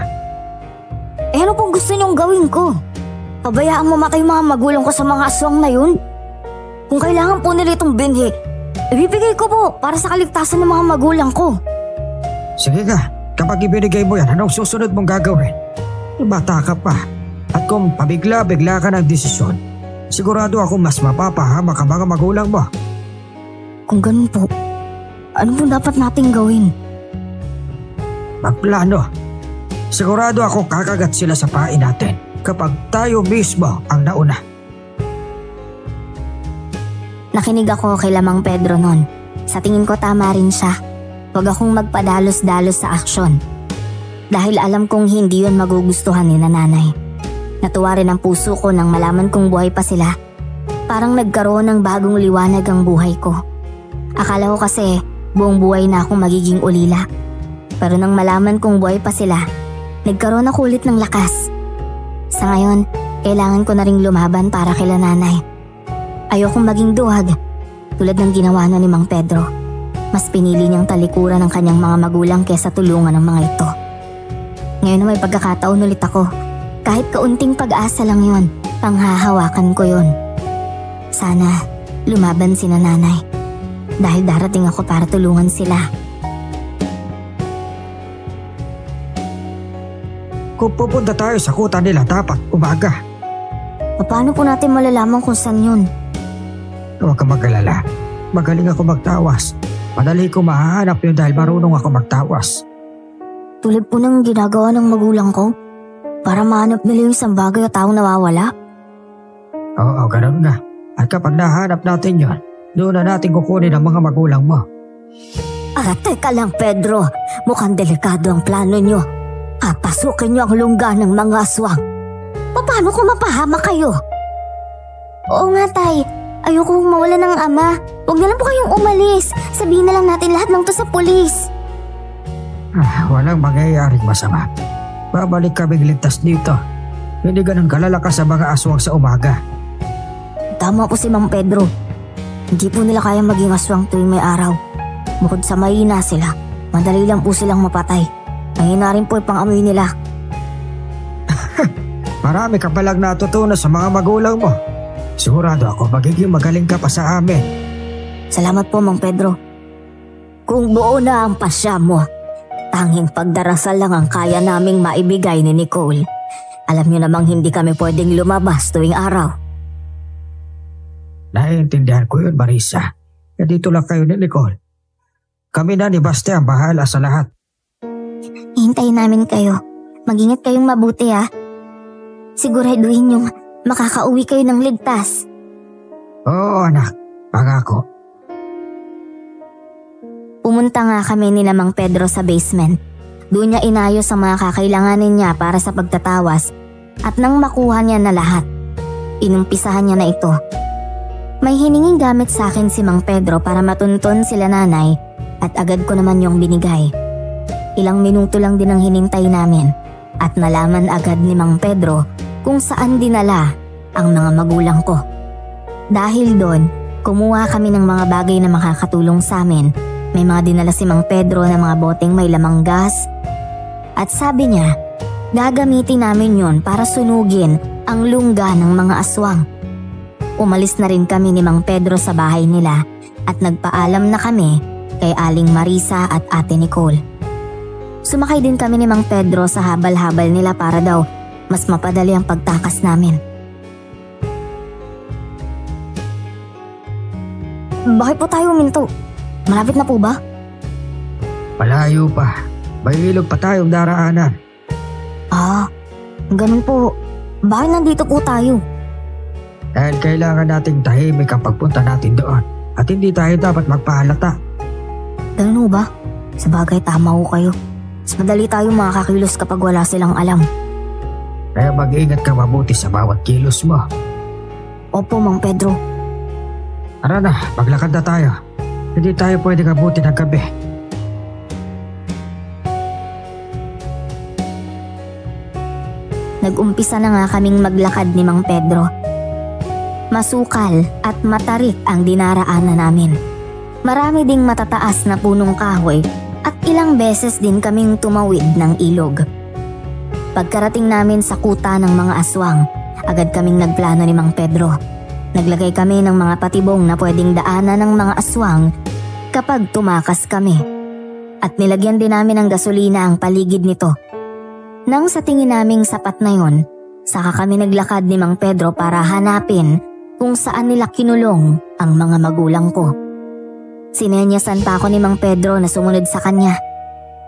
Eh ano pong gusto niyong gawin ko? Pabayaan mamatay mga magulang ko sa mga aswang na yun? Kung kailangan po nila itong binhi, ibibigay ko po para sa kaligtasan ng mga magulang ko. Sige ka, kapag ibinigay mo yan, anong susunod mong gagawin? Bata ka pa. At kung pabigla-bigla ka ng desisyon, sigurado ako mas mapapahamak ang mga magulang mo. Kung ganun po, ano po dapat nating gawin? Magplano. Sigurado ako kakagat sila sa pain natin kapag tayo mismo ang nauna. Nakinig ako kay Lamang Pedro noon. Sa tingin ko tama rin siya. Huwag akong magpadalos-dalos sa aksyon. Dahil alam kong hindi yun magugustuhan ni nanay. Natuwa rin ang puso ko nang malaman kong buhay pa sila. Parang nagkaroon ng bagong liwanag ang buhay ko. Akala ko kasi buong buhay na akong magiging ulila. Pero nang malaman kong buhay pa sila, nagkaroon ako ulit ng lakas. Sa ngayon, kailangan ko na ring lumaban para kila nanay. Ayokong maging duwag tulad ng ginawa na ni Mang Pedro. Mas pinili niyang talikuran ng kanyang mga magulang kesa tulungan ng mga ito. Ngayon na may pagkakataon ulit ako. Kahit kaunting pag-asa lang yun, panghahawakan ko yun. Sana lumaban si nanay. Dahil darating ako para tulungan sila. Kung pupunta tayo sa kuta nila, dapat umaga. Paano po natin malalaman kung saan yun? Huwag ka mag-alala. Magaling ako magtawas. Madali ko mahahanap yun dahil marunong ako magtawas. Tulad po ng ginagawa ng magulang ko? Para mahanap nila yung isang bagay at taong nawawala? Oo, ganun nga. At kapag nahanap natin yun, doon na natin kukunin ang mga magulang mo. Teka lang Pedro, mukhang delikado ang plano nyo. Papasukin nyo ang lungga ng mga aswang. Paano kung mapahama kayo? Oo nga tay, ayoko mawala ng ama. Huwag na lang po kayong umalis. Sabihin na lang natin lahat ng to sa pulis. Walang mangyayaring masama. Babalik kaming ligtas dito. Hindi ganun kalalakas sa mga aswang sa umaga. Tama po si Mang Pedro. Hindi po nila kaya maging aswang tuwing may araw. Bukod sa mahina sila, madali lang po silang mapatay. Mahina rin po ipang-amoy nila. Marami ka palang natutunan sa mga magulang mo. Sigurado ako magiging magaling ka pa sa amin. Salamat po Mang Pedro. Kung buo na ang pasya mo, tanging pagdarasal lang ang kaya naming maibigay ni Nicole. Alam niyo namang hindi kami pwedeng lumabas tuwing araw. Naiintindihan ko yun, Marisa. Dito lang kayo ni Nicole. Kami na ni Basti ang bahala sa lahat. Hintayin namin kayo. Mag-ingat kayong mabuti ha. Siguraduhin niyong makakauwi kayo ng ligtas. Oo anak, pangako. Pumunta nga kami ni Mang Pedro sa basement. Doon niya inayos ang mga kakailanganin niya para sa pagtatawas at nang makuha niya na lahat, inumpisahan niya na ito. May hininging gamit sa akin si Mang Pedro para matunton sila nanay at agad ko naman yung binigay. Ilang minuto lang din ang hinintay namin at nalaman agad ni Mang Pedro kung saan dinala ang mga magulang ko. Dahil doon, Kumuha kami ng mga bagay na makakatulong sa amin. May mga dinala si Mang Pedro na mga boteng may lamang gas. At sabi niya, gagamitin namin yon para sunugin ang lungga ng mga aswang. Umalis na rin kami ni Mang Pedro sa bahay nila at nagpaalam na kami kay Aling Marisa at Ate Nicole. Sumakay din kami ni Mang Pedro sa habal-habal nila para daw mas mapadali ang pagtakas namin. Bakit po tayo huminto? Malapit na po ba? Malayo pa. May ilog pa tayong daraanan. Ganun po. Bakit nandito po tayo? Dahil kailangan nating tahimik ang pagpunta natin doon at hindi tayo dapat magpahalata. Ganun ba? Sabagay tama ho kayo. Mas madali tayong makakakilos kapag wala silang alam. Kaya mag-ingat ka mabuti sa bawat kilos mo. Opo, Mang Pedro. Tara na, maglakad na tayo. Hindi tayo pwedeng abutin ng gabi. Nag-umpisa na nga kaming maglakad ni Mang Pedro. Masukal at matarik ang dinaraanan namin. Marami ding matataas na punong kahoy at ilang beses din kaming tumawid ng ilog. Pagkarating namin sa kuta ng mga aswang, agad kaming nagplano ni Mang Pedro. Naglagay kami ng mga patibong na pwedeng daanan ng mga aswang kapag tumakas kami. At nilagyan din namin ng gasolina ang paligid nito. Nang sa tingin naming sapat na yon, saka kami naglakad ni Mang Pedro para hanapin kung saan nila kinulong ang mga magulang ko. Sinenyasan pa ako ni Mang Pedro na sumunod sa kanya.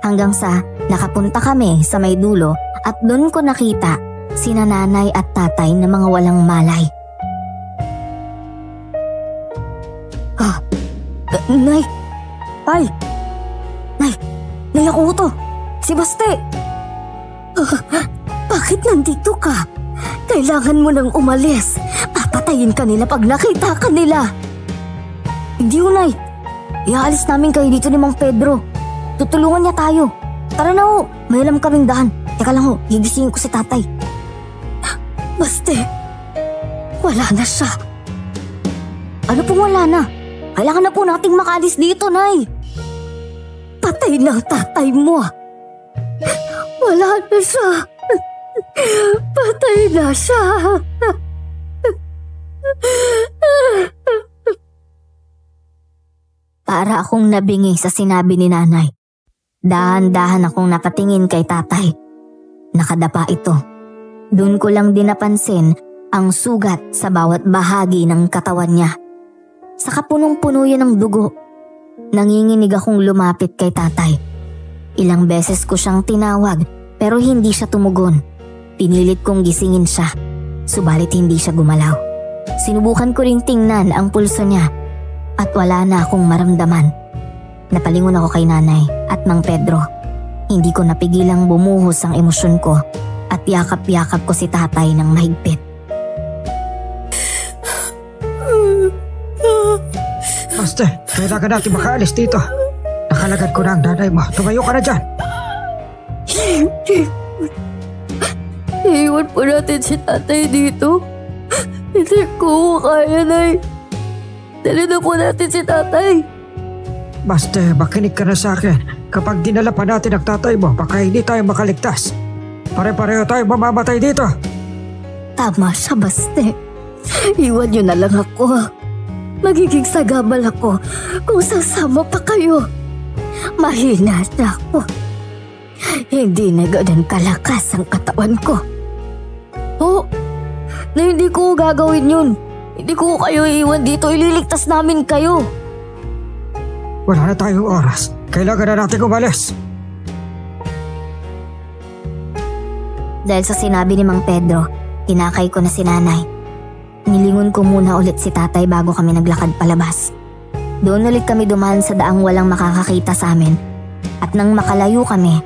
Hanggang sa nakapunta kami sa may dulo at doon ko nakita sina nanay at tatay na mga walang malay. Nay! Ay! Nay ako to! Si Baste! Bakit nandito ka? Kailangan mo nang umalis. Papatayin ka nila pag nakita ka nila. Hindi ho, Nay. Iaalis namin kayo dito ni Mang Pedro. Tutulungan niya tayo. Tara na ho, may alam kaming daan. Teka lang ho, gigisingin ko si tatay. Baste, wala na siya. Ano pong wala na? Kailangan na po nating makalis dito, Nay. Patay na ang tatay mo. Wala na siya. Patay na siya. Para akong nabingi sa sinabi ni nanay. Dahan-dahan akong napatingin kay tatay. Nakadapa ito. Doon ko lang din napansin ang sugat sa bawat bahagi ng katawan niya. Saka punong-puno yan ng dugo. Nanginginig akong lumapit kay tatay. Ilang beses ko siyang tinawag pero hindi siya tumugon. Pinilit kong gisingin siya. Subalit hindi siya gumalaw. Sinubukan ko ring tingnan ang pulso niya at wala na akong maramdaman. Napalingon ako kay nanay at Mang Pedro. Hindi ko napigilang bumuhos ang emosyon ko at yakap-yakap ko si tatay ng mahigpit. Baste, kailangan natin makaalis dito. Nakalagad ko na ang nanay mo. Tumayo ka na dyan. Iiwan po natin si tatay dito. Hindi ko kaya, Nay. Dali na po natin si tatay. Baste, makinig ka na sa akin. Kapag dinala pa natin ang tatay mo, baka hindi tayo makaligtas. Pare-pareho tayo mamamatay dito. Tama siya, Baste. Iwan niyo na lang ako. Magiging sagabal ako kung sasama pa kayo. Mahina na ako. Hindi na ganun kalakas ang katawan ko. Na hindi ko gagawin yun. Hindi ko kayo iiwan dito. Ililigtas namin kayo. Wala na tayong oras. Kailangan na natin umalis. Dahil sa sinabi ni Mang Pedro, tinakay ko na si nanay. Nilingon ko muna ulit si tatay bago kami naglakad palabas. Doon ulit kami dumaan sa daang walang makakakita sa amin. At nang makalayo kami,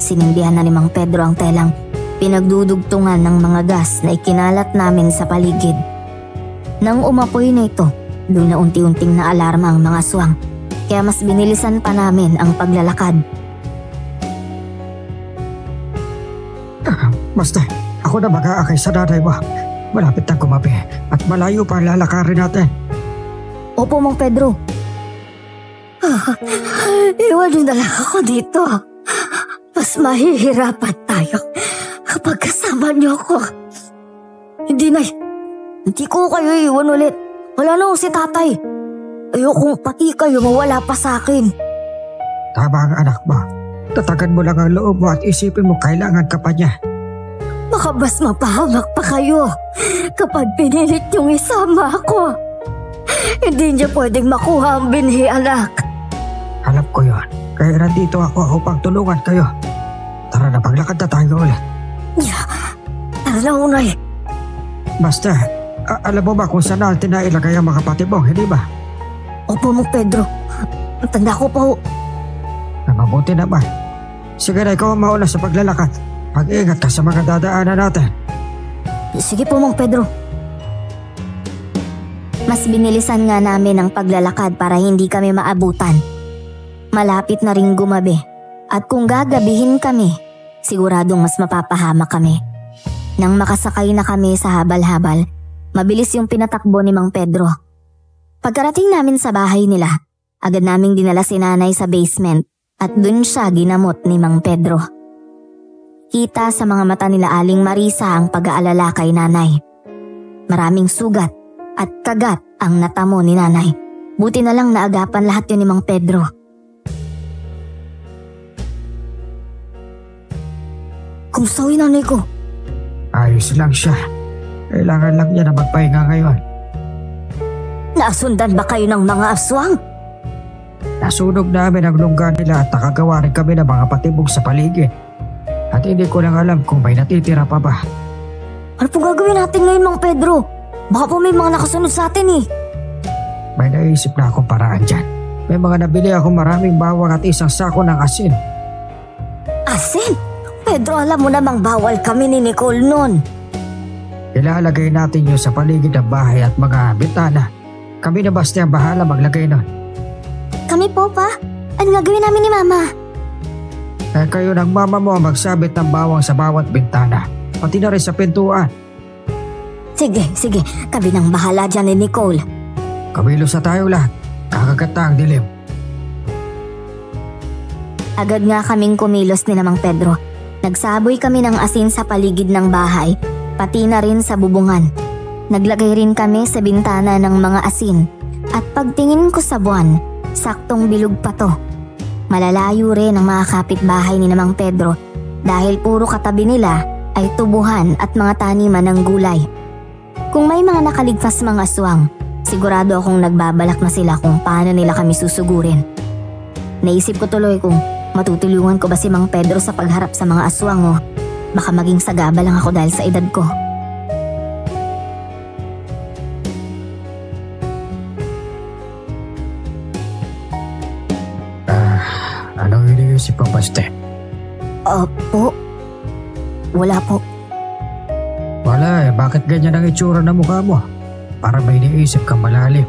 sinindihan na ni Mang Pedro ang telang pinagdudugtungan ng mga gas na ikinalat namin sa paligid. Nang umapoy na ito, doon na unti-unting naalarma ang mga aswang. Kaya mas binilisan pa namin ang paglalakad. Basta, ako na mag-aakay sa nanay mo. Malapit na gumabi at malayo pa ang lalakarin natin. Opo, Mang Pedro. Iwan niyo na lang ako dito. Mas mahihirapan tayo kapag kasama niyo ako. Hindi, Nay. Hindi ko kayo iwan ulit. Wala na si tatay. Ayokong pati kayo mawala pa sa akin. Tama ang anak mo. Tatagan mo lang ang loob mo at isipin mo kailangan ka pa niya. Baka mas mapahamak pa kayo kapag pinilit niyong isama ako. Hindi niya pwedeng makuha ang binhi, anak. Alam ko yon. Kaya nandito ako upang tulungan kayo. Tara na, paglakad na tayo ulit. Tara na, Unay. Basta, alam mo ba kung saan natin nailagay ang mga kapatid mo, hindi ba? Opo, Mang Pedro. Tanda ko po. Mabuti naman. Sige na, ikaw ang mauna sa paglalakad. Mag-ingat ka sa mga dadaanan natin. Sige po, Mang Pedro. Mas binilisan nga namin ang paglalakad para hindi kami maabutan. Malapit na ring gumabi at kung gagabihin kami, siguradong mas mapapahama kami. Nang makasakay na kami sa habal-habal, mabilis yung pinatakbo ni Mang Pedro. Pagkarating namin sa bahay nila, agad naming dinala si nanay sa basement at dun siya ginamot ni Mang Pedro. Kita sa mga mata nila Aling Marisa ang pag-aalala kay nanay. Maraming sugat at kagat ang natamo ni nanay. Buti na lang naagapan lahat yun ni Mang Pedro. Kumusta yung nanay ko? Ayos lang siya. Kailangan lang niya na magpahinga ngayon. Nasundan ba kayo ng mga aswang? Nasunog namin ang lungga nila at nakagawa rin kami ng mga patibog sa paligid. At hindi ko lang alam kung may natitira pa ba. Ano po gagawin natin ngayon, Mang Pedro? Baka po may mga nakasunod sa atin eh. May naisip na akong paraan dyan. May mga nabili akong maraming bawang at isang sako ng asin. Asin? Pedro, alam mo namang bawal kami ni Nicole noon. Ilalagay natin yun sa paligid ng bahay at mga bintana. Kami na basta ang bahala maglagay nun. Kami po, Pa? Ano gagawin namin ni Mama? Kayo ng mama mo ang magsabit ng bawang sa bawat bintana. Pati na rin sa pintuan. Sige. Kami nang bahala dyan ni Nicole. Kabilos na tayo lahat. Kakagat na ang dilim. Agad nga kaming kumilos ni Mang Pedro. Nagsaboy kami ng asin sa paligid ng bahay, pati na rin sa bubungan. Naglagay rin kami sa bintana ng mga asin. At pagtingin ko sa buwan, saktong bilog pa to. Malalayo rin ang mga kapitbahay ni Mang Pedro dahil puro katabi nila ay tubuhan at mga taniman ng gulay. Kung may mga nakaligtas mga aswang, sigurado akong nagbabalak na sila kung paano nila kami susugurin. Naisip ko tuloy kung matutulungan ko ba si Mang Pedro sa pagharap sa mga aswang o baka maging sagaba lang ako dahil sa edad ko. Anong iniisip mo, Baste? Po? Wala po. Wala bakit ganyan ang itsura ng mukha mo? Para may iniisip kang malalim.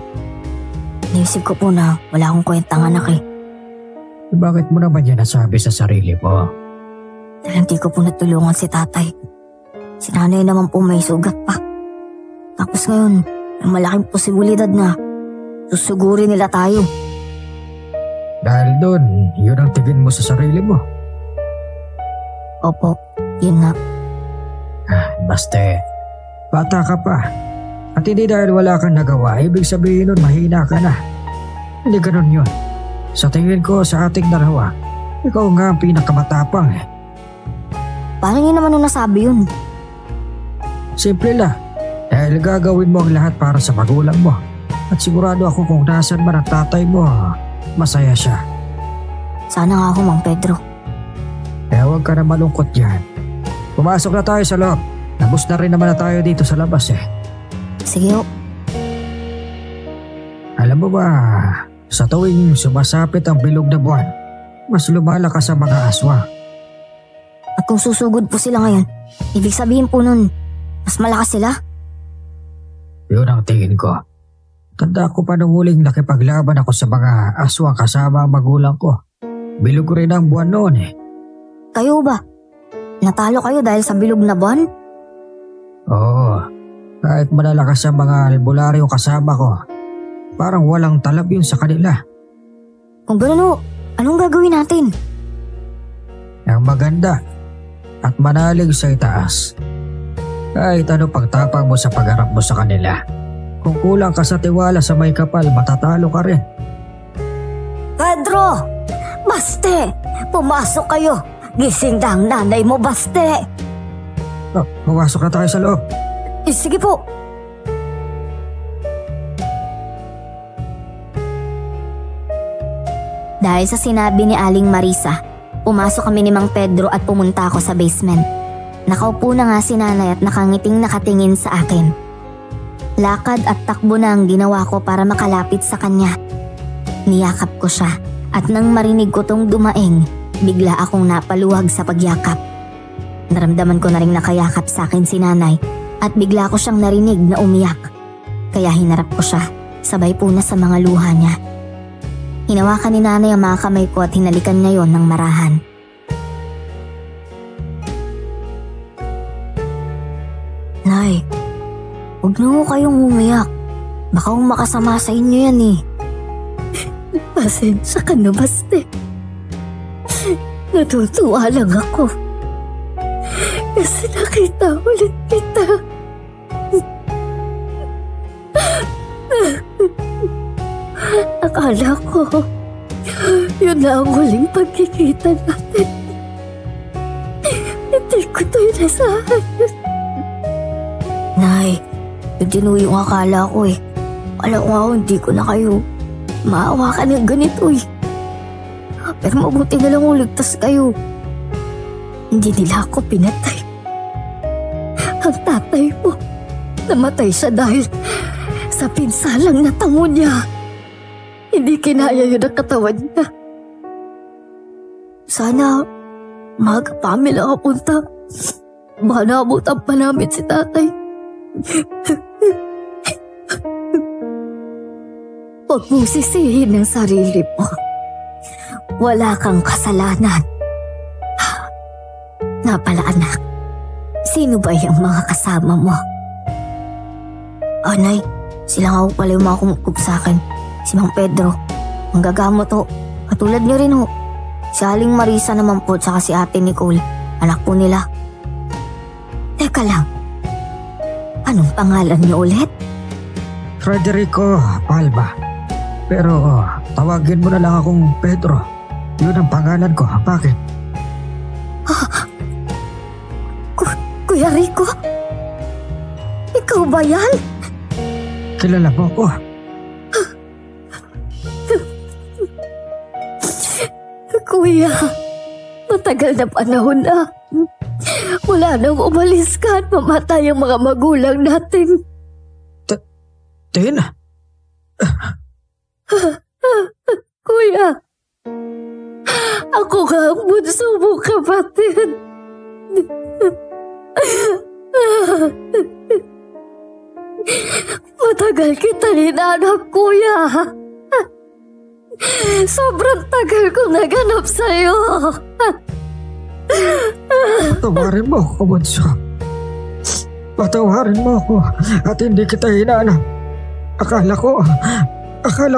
Naisip ko po na wala akong kwentang anak eh. Bakit mo naman yan nasabi sa sarili mo? Dahil hindi ko po natulungan si tatay. Si nanay naman po may sugat pa. Tapos ngayon, may malaking posibilidad na susugurin nila tayo. Dahil doon, yun ang tingin mo sa sarili mo. Opo, yun nga. Baste, bata ka pa. At hindi dahil wala kang nagawa, ibig sabihin nun mahina ka na. Hindi ganun yun. Sa tingin ko sa ating dalawa, ikaw nga ang pinakamatapang eh. Paano niyo naman nung nasabi yun? Simple lang. Dahil gagawin mo ang lahat para sa magulang mo. At sigurado ako kung nasan man ang tatay mo, masaya siya. Sana nga ako, Mang Pedro. Kaya huwag ka na malungkot dyan. Pumasok na tayo sa loob. Nabus na rin naman na tayo dito sa labas eh. Sige ho. Alam mo ba, sa tuwing sumasapit ang bilog na buwan, mas lumalakas ang mga aswang. At kung susugod po sila ngayon, ibig sabihin po nun, mas malakas sila? Yun ang tingin ko. Tanda ko pa nung huling nakipaglaban ako sa mga aswang kasama ang magulang ko. Bilog ko rin ang buwan noon eh. Kayo ba? Natalo kayo dahil sa bilog na buwan? Oo. Kahit malalakas ang mga albularyo kasama ko, parang walang talab yun sa kanila. Kung gano'n anong gagawin natin? Ang maganda at manalig sa itaas. Kahit ano pagtapang mo sa pagharap mo sa kanila, kung kulang ka sa tiwala sa may kapal, matatalo ka rin. Pedro! Baste! Pumasok kayo! Gising na ang nanay mo, Baste! Pumasok na tayo sa loob. Sige po! Dahil sa sinabi ni Aling Marisa, pumasok kami ni Mang Pedro at pumunta ako sa basement. Nakaupo na nga si nanay at nakangiting nakatingin sa akin. Lakad at takbo na ang ginawa ko para makalapit sa kanya. Niyakap ko siya at nang marinig ko tong dumaing, bigla akong napaluwag sa pagyakap. Naramdaman ko na rin nakayakap sa akin si nanay at bigla ko siyang narinig na umiyak. Kaya hinarap ko siya, sabay puna sa mga luha niya. Hinawakan ni nanay ang mga kamay ko at hinalikan niya yon ng marahan. Nay, huwag na ho kayong umiyak. Baka makasama sa inyo yan eh. Pasensya ka na, Baste. Natutuwa lang ako. Kasi nakita ulit kita. Akala ko, yun na ang huling pagkikita natin. Hindi ko ito inasahan. Nay, yun yung akala ko eh. Alam ko hindi ko na kayo maawakan ng ganito eh. Pero mabuti na lang uligtas kayo. Hindi nila ako pinatay. Ang tatay mo, namatay siya dahil sa pinsalang na tango niya. Hindi kinaya yun ang katawan niya. Sana maaga pa kami nakapunta. Baka naabutan pa namin si tatay. Huwag mong sisihin ang sarili mo. Wala kang kasalanan. Nga pala anak, sino ba yung mga kasama mo? Nay, sila nga pala yung mga kumukup sa akin. Si Mang Pedro, ang gagamot ho. Katulad niyo rin ho. Si Aling Marisa naman po tsaka si Ate Nicole, anak po nila. Teka lang, anong pangalan niyo ulit? Frederico Palma. Pero tawagin mo na lang akong Pedro. Yun ang pangalan ko. Bakit? Kuya Rico? Ikaw ba yan? Kilala mo ko. Kuya, matagal na panahon na. Wala nang umalis ka at mamatay ang mga magulang natin. Tina? Kuya, ako nga ang bunso mong kapatid. Matagal kita hinanap, Kuya. Sobrang tagal kong naganap sa'yo. Patawarin mo ako, bunso. Patawarin mo ako at hindi kita hinanap. Akala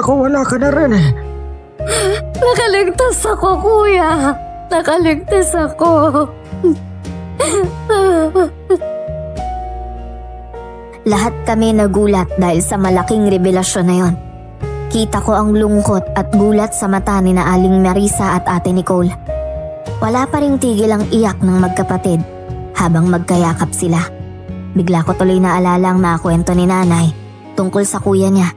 ko wala ka na rin eh. Nakaligtas ako, Kuya. Nakaligtas ako. Lahat kami nagulat dahil sa malaking revelasyon na yon. Kita ko ang lungkot at gulat sa mata ni na Aling Marisa at Ate Nicole. Wala pa ring tigil ang iyak ng magkapatid habang magkayakap sila. Bigla ko tuloy naalala ang mga kwento ni nanay tungkol sa kuya niya.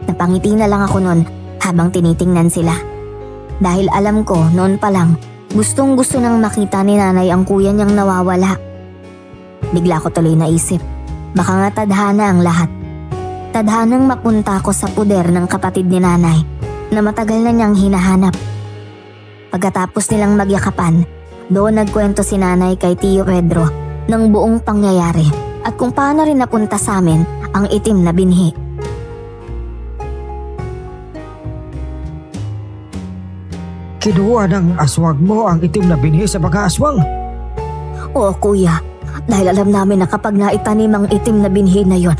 Napangiti na lang ako noon habang tinitingnan sila. Dahil alam ko noon pa lang gustong gusto nang makita ni nanay ang kuya niyang nawawala. Bigla ko tuloy naisip, baka nga tadhana ang lahat. Tadhanang mapunta ko sa puder ng kapatid ni nanay na matagal na niyang hinahanap. Pagkatapos nilang magyakapan, doon nagkwento si nanay kay Tio Pedro ng buong pangyayari at kung paano rin napunta sa amin ang itim na binhi. Kinuha ng aswang mo ang itim na binhi sa mga aswang? Oo, Kuya, dahil alam namin na kapag naitanim ang itim na binhi na yon,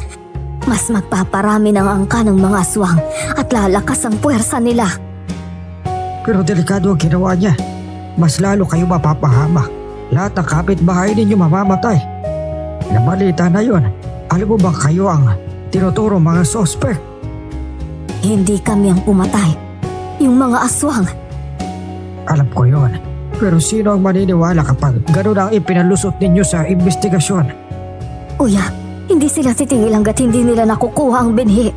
mas magpaparami ng angka ng mga aswang at lalakas ang puwersa nila. Pero delikado ang ginawa niya. Mas lalo kayo mapapahamak. Lahat ng kapitbahay ninyo mamamatay. Nabalita na yon. Alam mo ba kayo ang tinuturo mga sospek? Hindi kami ang pumatay. Yung mga aswang. Alam ko yon. Pero sino ang maniniwala kapag gano'n ang ipinalusot ninyo sa investigasyon? Kuya, hindi sila titingil hanggat hindi nila nakukuha ang binhi.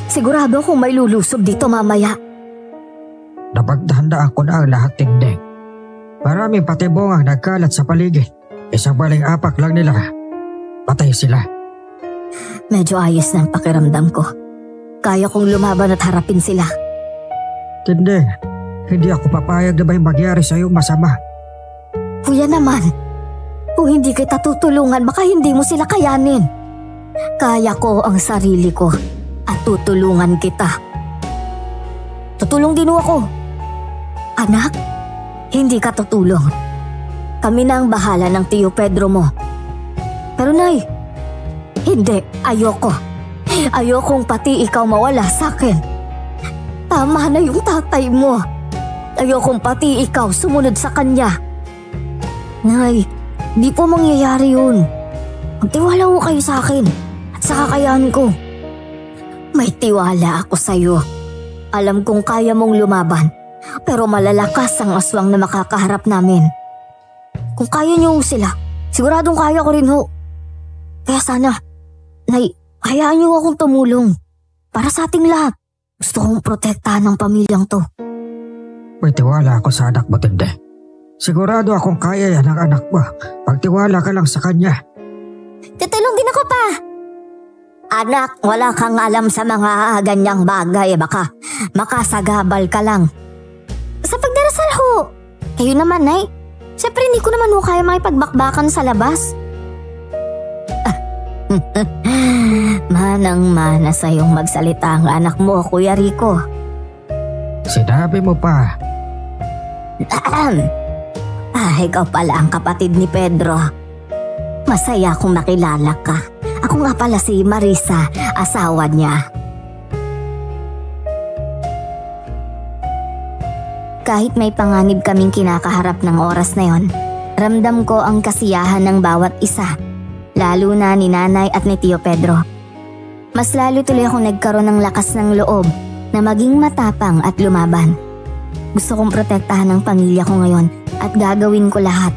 Sigurado akong may lulusob dito mamaya. Napagdahandaan ko na ang lahat, Tinding. Maraming patibong ang nagkalat sa paligid. Isang baling apak lang nila. Patay sila. Medyo ayos na ang pakiramdam ko. Kaya kong lumaban at harapin sila. Tinding, hindi ako papayag na may magyari sa iyong masama. Kuya naman, kung hindi kita tutulungan baka hindi mo sila kayanin. Kaya ko ang sarili ko at tutulungan kita. Tutulong din ako. Anak, hindi ka tutulong. Kami na ang bahala ng Tio Pedro mo. Pero Nay, hindi, ayoko. Ayokong pati ikaw mawala sa akin. Tama na yung tatay mo. Ayokong pati ikaw sumunod sa kanya. Nay, di po mangyayari yun. Magtiwala ko kayo sa akin at sa kakayahan ko. May tiwala ako sa'yo. Alam kong kaya mong lumaban, pero malalakas ang aswang na makakaharap namin. Kung kaya niyo sila, siguradong kaya ko rin ho. Kaya sana, Nay, hayaan niyo akong tumulong. Para sa ating lahat, gusto kong protektahan ng pamilyang to. May tiwala ako sa anak mo, Tinding. Sigurado akong kaya yan ng anak mo. Pagtiwala ka lang sa kanya. Tutulong din ako pa. Anak, wala kang alam sa mga ganyang bagay. Baka makasagabal ka lang. Sa pagdarasal ho. Kayo naman, Nay. Siyempre hindi ko naman ho kaya makipagbakbakan sa labas. Manang-mana sa iyong magsalita ang anak mo, Kuya Rico. Sinabi mo pa. Ikaw pala ang kapatid ni Pedro. Masaya akong nakilala ka. Ako nga pala si Marisa, asawa niya. Kahit may panganib kaming kinakaharap ng oras na yon, ramdam ko ang kasiyahan ng bawat isa, lalo na ni Nanay at ni Tio Pedro. Mas lalo tuloy akong nagkaroon ng lakas ng loob na maging matapang at lumaban. Gusto kong protektahan ang pamilya ko ngayon at gagawin ko lahat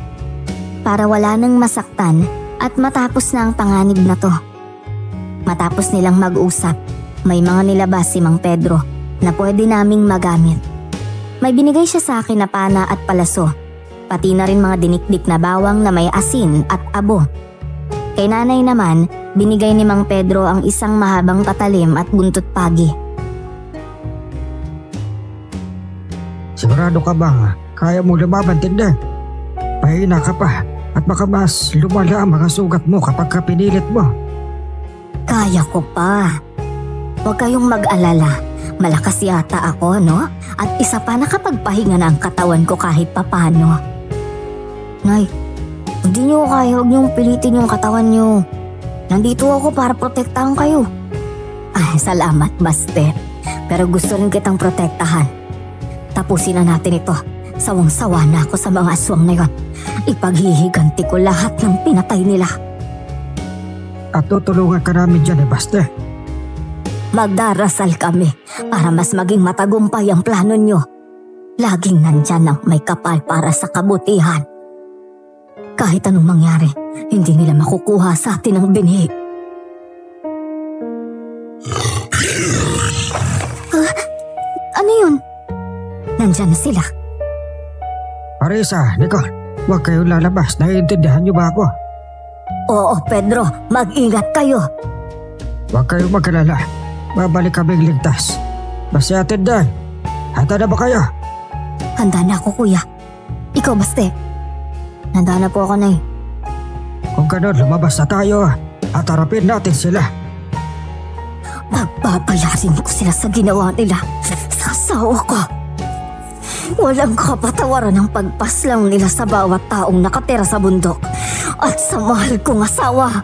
para wala nang masaktan at matapos na ang panganib na to. Matapos nilang mag-usap, may mga nilabas si Mang Pedro na pwede naming magamit. May binigay siya sa akin na pana at palaso, pati na rin mga dinikdik na bawang na may asin at abo. Kay Nanay naman, binigay ni Mang Pedro ang isang mahabang patalim at buntot pagi. Sigurado ka bang kaya mo lumaban, Tinding? Pahina ka pa at baka mas lumala ang mga sugat mo kapag ka pinilit mo. Kaya ko pa. Huwag kayong mag-alala. Malakas yata ako, no? At isa pa, nakapagpahinga na ang katawan ko kahit papano. Nay, hindi niyo kaya. Huwag niyong pilitin yung katawan niyo. Nandito ako para protektahan kayo. Ay, salamat, Baste. Pero gusto rin kitang protektahan. Tapusin na natin ito. Sawang-sawa na ako sa mga aswang na yon. Ipaghihiganti ko lahat ng pinatay nila. At tutulungan ka namin dyan, Baste. Magdarasal kami para mas maging matagumpay ang plano nyo. Laging nandyan ang may kapal para sa kabutihan. Kahit anong mangyari, hindi nila makukuha sa atin ang binhi. Ano yun? Nandyan na sila. Marisa, Nicole, huwag kayong lalabas. Naiintindihan niyo ba ako? Oo, Pedro, mag-ingat kayo. Huwag kayong mag-alala. Babalik kaming ligtas. Basta atin dahil. Handa na ba kayo? Handa na ako, Kuya. Ikaw, Baste. Handa na po ako, Nay. Kung gano'n, lumabas na tayo at harapin natin sila. Pagbabayarin ko sila sa ginawa nila sa asawa ko. Walang kapatawaran ang pagpaslang nila sa bawat taong nakatira sa bundok at sa mahal kong asawa.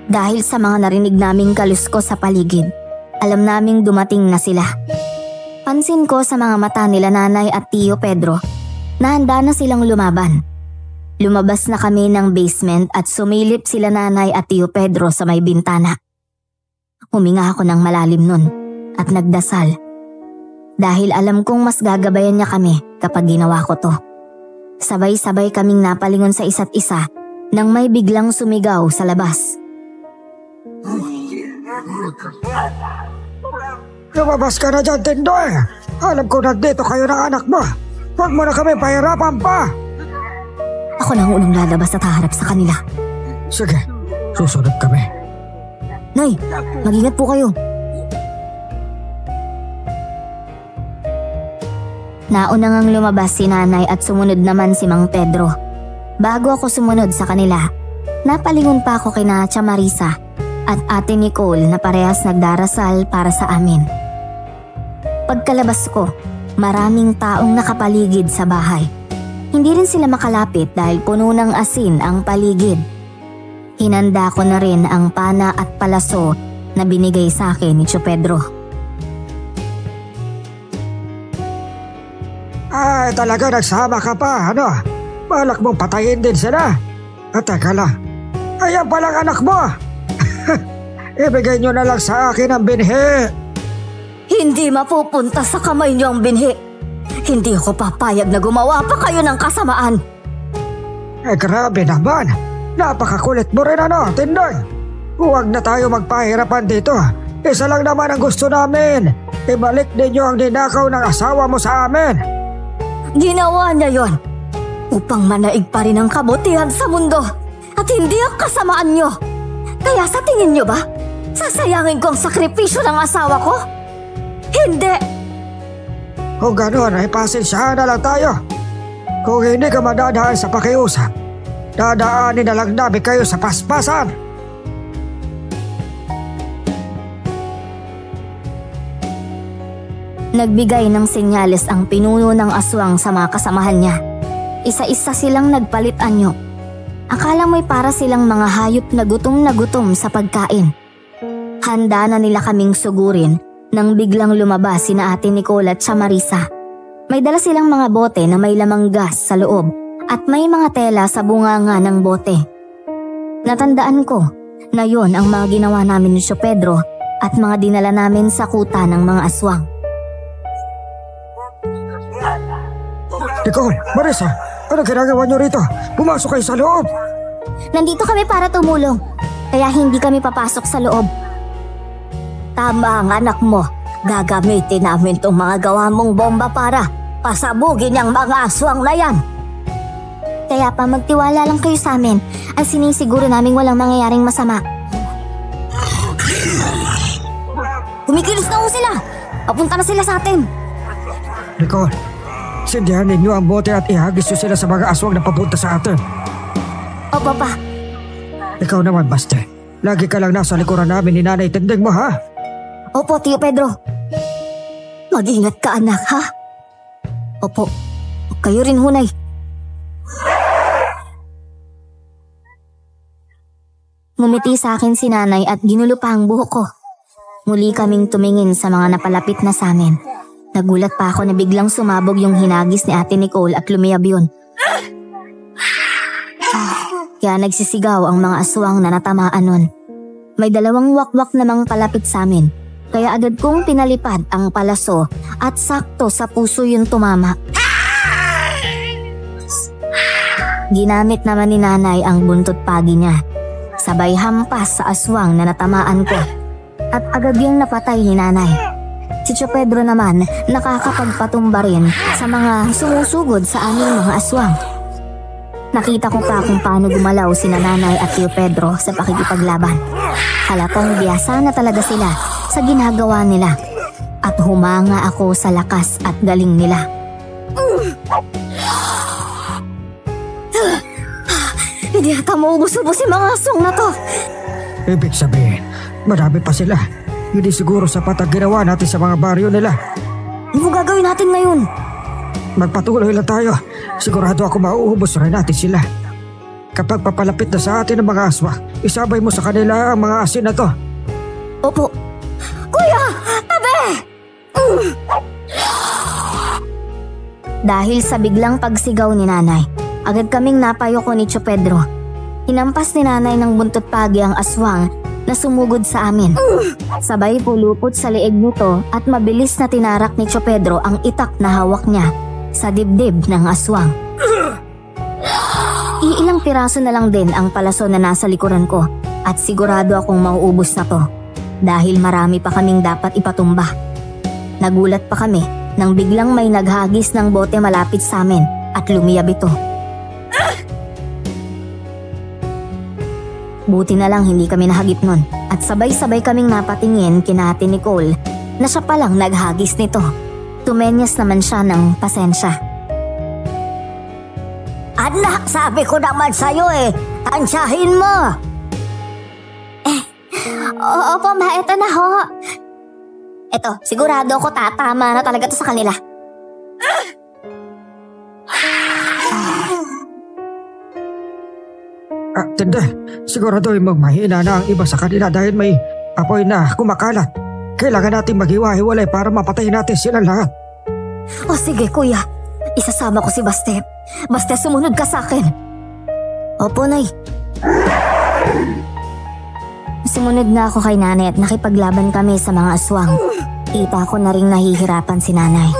Dahil sa mga narinig naming kaluskos sa paligid, alam naming dumating na sila. Pansin ko sa mga mata nila nanay at Tio Pedro na handa na silang lumaban. Lumabas na kami ng basement at sumilip sila nanay at Tio Pedro sa may bintana. Huminga ako ng malalim nun at nagdasal. Dahil alam kong mas gagabayan niya kami kapag ginawa ko to. Sabay-sabay kaming napalingon sa isa't isa nang may biglang sumigaw sa labas. Lumabas ka na dyan, Tindoy! Alam ko nandito kayo ng anak mo! Huwag mo na kami pahirapan pa! Ako na ang unang lalabas at haharap sa kanila. Sige, susunod kami. Nay, mag-ingat po kayo. Nauna ngang lumabas si nanay at sumunod naman si Mang Pedro. Bago ako sumunod sa kanila, napalingon pa ako kina Tia Marisa at Ate Nicole na parehas nagdarasal para sa amin. Pagkalabas ko, maraming taong nakapaligid sa bahay. Hindi rin sila makalapit dahil puno ng asin ang paligid. Hinanda ko na rin ang pana at palaso na binigay sa akin ni Tio Pedro. Ay, talaga nagsama ka pa, ano? Balak mong patayin din sila? At teka lang, ayan palang anak mo! Ibigay nyo na lang sa akin ang binhi! Hindi mapupunta sa kamay niyo ang binhi. Hindi ako papayag na gumawa pa kayo ng kasamaan. Eh grabe naman! Napakakulit mo rin ano, Tindoy! Huwag na tayo magpahirapan dito. Isa lang naman ang gusto namin. Ibalik ninyo ang ninakaw ng asawa mo sa amin. Ginawa niya yon upang manaig pa rin ang kabutihan sa mundo at hindi ang kasamaan niyo. Kaya sa tingin niyo ba, sasayangin ko ang sakripisyo ng asawa ko? Hindi! Kung gano'n ay pasensyahan na lang tayo. Kung hindi ka madadaan sa pakiusap, dadaanin na lang namin kayo sa paspasan. Nagbigay ng senyales ang pinuno ng aswang sa mga kasamahan niya. Isa-isa silang nagpalit anyo. Akala mo'y para silang mga hayop na gutom sa pagkain. Handa na nila kaming sugurin nang biglang lumabas sina Ate Nicole at Tia Marisa. May dala silang mga bote na may lamang gas sa loob at may mga tela sa bunganga ng bote. Natandaan ko na yon ang mga ginawa namin ni Tio Pedro at mga dinala namin sa kuta ng mga aswang. Nicole, Marisa, ano ginagawa nyo rito? Pumasok kayo sa loob! Nandito kami para tumulong, kaya hindi kami papasok sa loob. Tama ang anak mo, gagamitin namin itong mga gawa mong bomba para pasabugin ang mga aswang na yan. Kaya pa magtiwala lang kayo sa amin at sinisiguro naming walang mangyayaring masama. Kumikilos na ho sila! Papunta na sila sa atin! Nicole, sindihan ninyo ang bote at ihagis nyo sila sa mga aswang na papunta sa atin. Opo pa. Ikaw naman, Baste. Lagi ka lang nasa likuran namin ni Nanay Tinding mo, ha? Opo, Tio Pedro. Mag-ingat ka, anak, ha? Opo. Kayo rin, Hunay. Ngumiti sa akin si Nanay at ginulo pa ang buhok ko. Muli kaming tumingin sa mga napalapit na sa amin. Nagulat pa ako na biglang sumabog yung hinagis ni Ate Nicole at lumiyab yun. Kaya nagsisigaw ang mga aswang na natamaan nun. May dalawang wakwak namang palapit sa amin, kaya agad kong pinalipad ang palaso at sakto sa puso yung tumama. Ginamit naman ni Nanay ang buntot pagi niya. Sabay hampas sa aswang na natamaan ko at agad yung napatay ni Nanay. Si Tio Pedro naman nakakapagpatumba rin sa mga sumusugod sa aming mga aswang. Nakita ko pa kung paano gumalaw sina Nanay at Tio Pedro sa pakikipaglaban. Halatang biyasa na talaga sila sa ginagawa nila at humanga ako sa lakas at galing nila. Hindi ata maubos-ubos yung mga aswang na to. Ibig sabihin, marami pa sila. Hindi siguro sapat ang ginawa natin sa mga baryo nila. Ano gagawin natin ngayon? Magpatuloy lang tayo. Sigurado ako mauubos rin natin sila. Kapag papalapit na sa atin ang mga aswang, isabay mo sa kanila ang mga asin na to. Opo. Kuya! Tabi! Dahil sa biglang pagsigaw ni nanay, agad kaming napayoko ni Tio Pedro. Hinampas ni nanay ng buntot pagi ang aswang na sumugod sa amin. Sabay pulupot sa leeg nito at mabilis na tinarak ni Tio Pedro ang itak na hawak niya sa dibdib ng aswang. Iilang piraso na lang din ang palaso na nasa likuran ko at sigurado akong mauubos na to dahil marami pa kaming dapat ipatumba. Nagulat pa kami nang biglang may naghagis ng bote malapit sa amin at lumiyab ito. Buti na lang hindi kami nahagip nun at sabay-sabay kaming napatingin kina Ate Nicole na siya palang naghagis nito. Tumenyas naman siya ng pasensya. Anak, sabi ko naman sa'yo tansyahin mo. Opo ma, eto na ho. Eto, sigurado ako tatama na talaga to sa kanila. Tinde, siguraduhin mong mahina na ang iba sa kanila dahil may apoy na kumakalat. Kailangan natin maghiwa-hiwalay para mapatay natin silang lahat. O sige kuya, isasama ko si Baste. Baste, sumunod ka sa akin. Opo, Nay. Sumunod na ako kay nanay at nakipaglaban kami sa mga aswang. Kita ko na ring nahihirapan si nanay.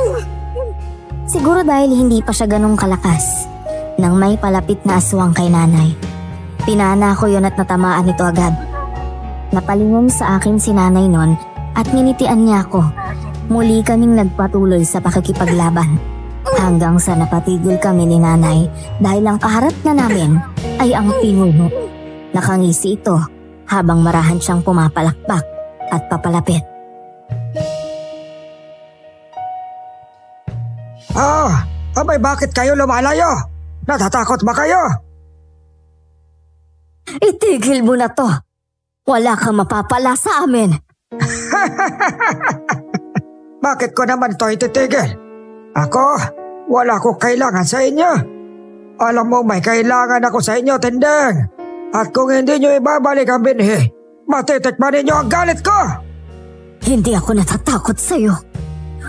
Siguro dahil hindi pa siya ganong kalakas nang may palapit na aswang kay nanay. Pinana ko yun at natamaan ito agad. Napalingon sa akin si nanay nun at nginitian niya ako. Muli kaming nagpatuloy sa pakikipaglaban. Hanggang sa napatigil kami ni nanay dahil ang kaharap na namin ay ang pinuno. Nakangisi ito habang marahan siyang pumapalakpak at papalapit. Abay bakit kayo lumalayo? Natatakot ba kayo? Itigil mo na to. Wala kang mapapala sa amin. Bakit ko naman ito ititigil? Ako, wala ko kailangan sa inyo. Alam mo may kailangan ako sa inyo, Tindeng. At kung hindi nyo ibabalik ang binhi, matitikman ninyo ang galit ko. Hindi ako natatakot sa'yo.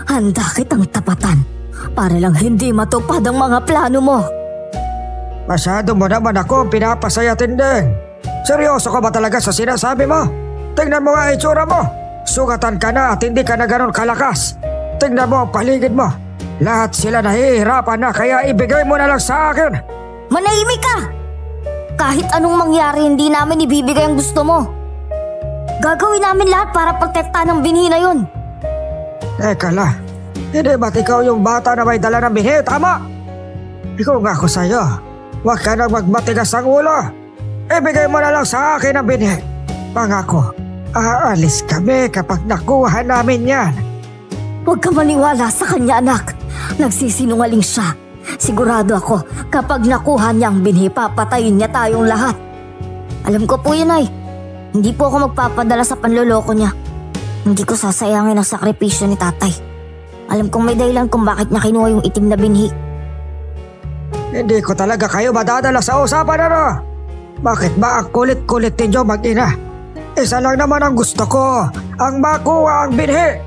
Handa kitang tapatan para lang hindi matupad ang mga plano mo. Masyado mo naman ako pinapasaya, Tindeng. Seryoso ka ba talaga sa sinasabi mo? Tingnan mo nga itsura mo. Sugatan ka na at hindi ka na ganon kalakas. Tingnan mo ang paligid mo. Lahat sila nahihirapan na kaya ibigay mo na lang sa akin. Manahimik ka! Kahit anong mangyari, hindi namin ibibigay ang gusto mo. Gagawin namin lahat para protektahan ang binhi na yun. Teka lang, hindi ba't ikaw yung bata na may dala ng binhi? Tama! Ikaw nga ako sa'yo. Huwag ka nang magmatigas ang ulo. Ibigay mo na lang sa akin ang binhi. Pangako, aalis kami kapag nakuha namin yan. Huwag ka maniwala sa kanya, anak. Nagsisinungaling siya. Sigurado ako, kapag nakuha niya ang binhi, papatayin niya tayong lahat. Alam ko po yun, ay. Hindi po ako magpapadala sa panloloko niya. Hindi ko sasayangin ang sakripisyo ni tatay. Alam kong may dahilan kung bakit niya kinuha yung itim na binhi. Hindi ko talaga kayo madadala sa usapan na no. Bakit ba ang kulit-kulit ninyo mag-ina? Isa lang naman ang gusto ko, ang makuha ang binhi.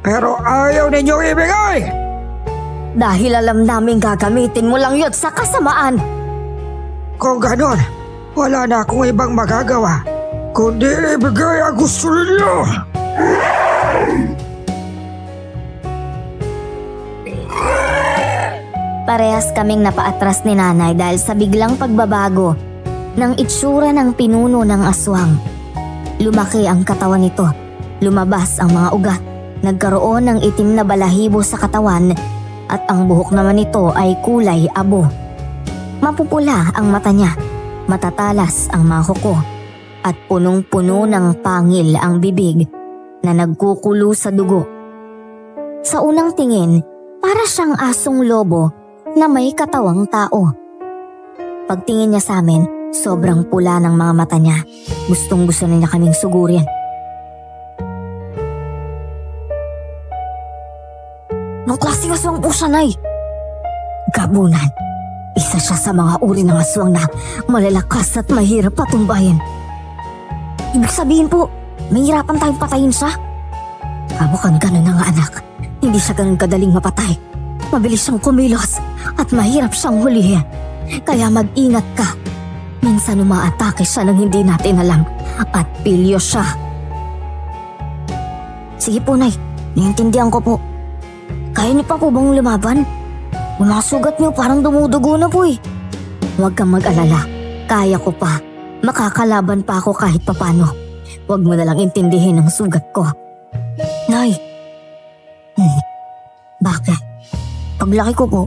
Pero ayaw ninyong ibigay. Dahil alam namin gagamitin mo lang yun sa kasamaan. Kung ganon, wala na akong ibang magagawa kundi ibigay ang gusto ninyo. Parehas kaming napaatras ni nanay dahil sa biglang pagbabago ng itsura ng pinuno ng aswang. Lumaki ang katawan nito, lumabas ang mga ugat, nagkaroon ng itim na balahibo sa katawan at ang buhok naman nito ay kulay abo. Mapupula ang mata niya, matatalas ang mga kuko at punong-puno ng pangil ang bibig na nagkukulo sa dugo. Sa unang tingin, para siyang asong lobo na may katawang tao. Pagtingin niya sa amin, sobrang pula ng mga mata niya. Gustong-gusto na niya kaming sugurin. Nung klaseng aswang po siya, Nay? Gabunan. Isa siya sa mga uri ng aswang na malalakas at mahirap patumbayin. Ibig sabihin po, mahirapan tayong patayin siya? Mukhang ganun na nga anak. Hindi siya ganun kadaling mapatay. Mabilis siyang kumilos at mahirap siyang hulihin. Kaya mag-ingat ka. Minsan umaatake siya nang hindi natin alam at pilyo siya. Sige po, Nay. Naiintindihan ko po. Kaya niyo pa po bang lumaban? Yung mga sugat niyo parang dumudugo na po eh. Huwag kang mag-alala. Kaya ko pa. Makakalaban pa ako kahit papano. Huwag mo nalang intindihin ang sugat ko. Nay. Bakit? Paglaki ko po,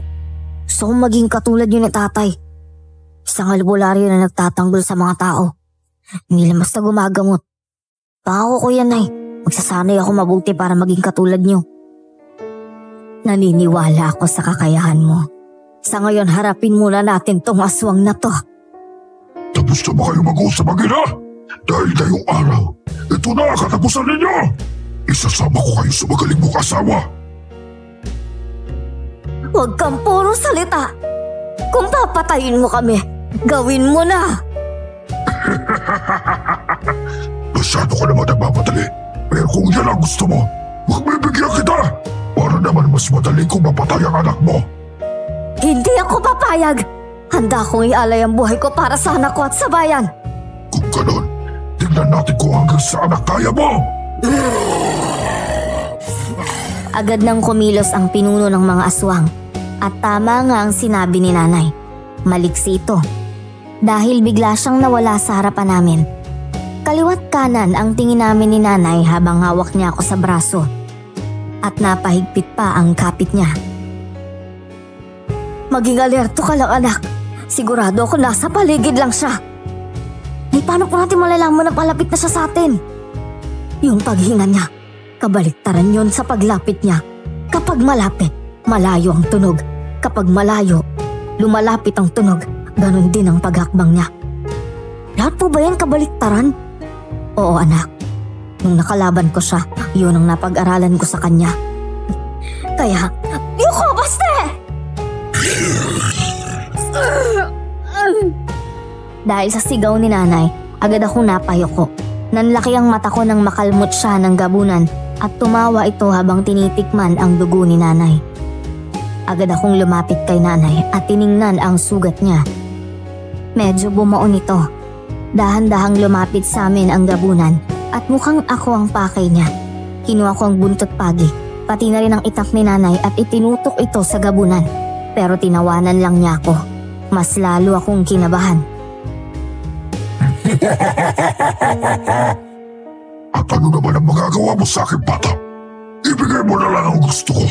gusto kong maging katulad yun ni tatay. Isang albularyo na nagtatanggol sa mga tao. Hindi lang basta gumagamot. Pangako ko yan, Nay. Magsasanay ako mabuti para maging katulad niyo. Naniniwala ako sa kakayahan mo. Sa ngayon, harapin muna natin tong aswang na to. Tapos na ba kayo mag-uusap mag-ina? Dahil ngayong araw, ito na ang katapusan ninyo! Isasama ko kayo sa magaling mong asawa. Huwag kang puro salita. Kung papatayin mo kami, gawin mo na. Masyado ka naman nagmamadali. Pero kung yan ang gusto mo, magbibigyan kita! Para naman mas madali kong mapatay ang anak mo. Hindi ako papayag. Handa akong ialay ang buhay ko para sa anak ko at sa bayan. Kung ganon, tignan natin kung hanggang saan ang kaya mo. Agad nang kumilos ang pinuno ng mga aswang. At tama nga ang sinabi ni Nanay. Maliksi ito. Dahil bigla siyang nawala sa harapan namin. Kaliwat kanan ang tingin namin ni Nanay habang hawak niya ako sa braso. At napahigpit pa ang kapit niya. Maging alerto ka lang, anak. Sigurado ako nasa paligid lang siya. Ay, paano po natin malalaman na palapit na siya sa atin? Yung paghinga niya, kabaliktaran yon sa paglapit niya. Kapag malapit, malayo ang tunog. Kapag malayo, lumalapit ang tunog. Ganon din ang paghakbang niya. Lahat po ba yan kabaliktaran? Oo, anak. Nung nakalaban ko siya, yun ang napag-aralan ko sa kanya. Kaya, yuko, baste! Dahil sa sigaw ni Nanay, agad akong napayoko. Nanlaki ang mata ko nang makalmot siya ng gabunan at tumawa ito habang tinitikman ang dugo ni Nanay. Agad akong lumapit kay Nanay at tiningnan ang sugat niya. Medyo bumaon ito. Dahan-dahang lumapit sa amin ang gabunan at mukhang ako ang pakay niya. Kinuha ko ang buntot pagi, pati na rin ang itak ni Nanay at itinutok ito sa gabunan. Pero tinawanan lang niya ako. Mas lalo akong kinabahan. At ano naman ang magagawa mo sa akin, bata? Ibigay mo na lang ang gusto ko.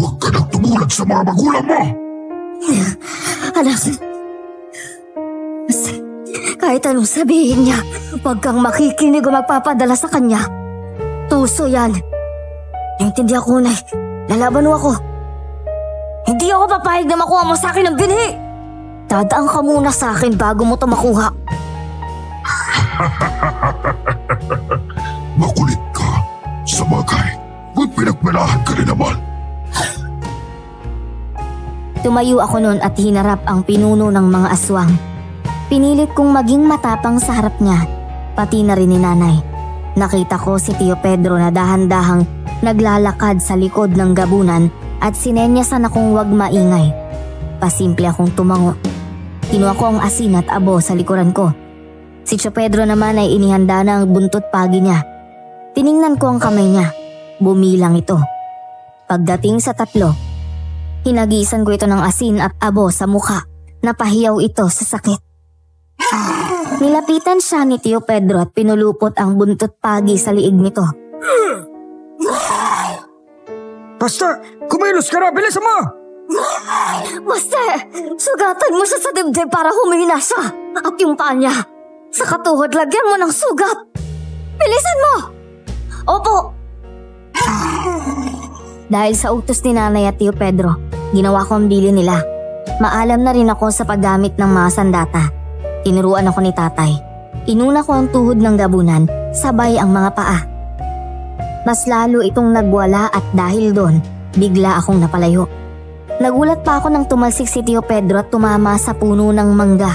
Huwag ka nang tumulad sa mga magulang mo. Anak, kahit anong sabihin niya, huwag kang makikinig o magpapadala sa kanya. Tuso yan. Naintindihan ko, Nay. Lalaban mo ako. Hindi ako papayag na makuha mo sa akin ang binhi. Dadaan ka muna sa akin bago mo ito makuha. Makulit ka. Sa bagay, may pinagmalahan ka rin naman. Tumayo ako noon at hinarap ang pinuno ng mga aswang. Pinilit kong maging matapang sa harap niya, pati na rin ni Nanay. Nakita ko si Tio Pedro na dahan-dahang naglalakad sa likod ng gabunan at sinenyasan akong huwag maingay. Pasimple akong tumango. Kinuha ko ang asin at abo sa likuran ko. Si Tio Pedro naman ay inihanda na ang buntot pagi niya. Tiningnan ko ang kamay niya. Bumilang ito. Pagdating sa 3, hinagisan ko ito ng asin at abo sa mukha. Napahiyaw ito sa sakit. Nilapitan siya ni Tio Pedro at pinulupot ang buntot pagi sa liig nito. Basta, kumilos ka na, bilis mo! Basta, sugatan mo siya sa dibdib para humina siya. At yung paa niya, sa katuhod lagyan mo ng sugat. Bilisan mo! Opo! Dahil sa utos ni Nanay at Tio Pedro, ginawa ko ang bili nila. Maalam na rin ako sa paggamit ng mga sandata. Tinuruan ako ni Tatay. Inuna ko ang tuhod ng gabunan, sabay ang mga paa. Mas lalo itong nagwala at dahil doon, bigla akong napalayo. Nagulat pa ako nang tumalsik si Tio Pedro at tumama sa puno ng mangga.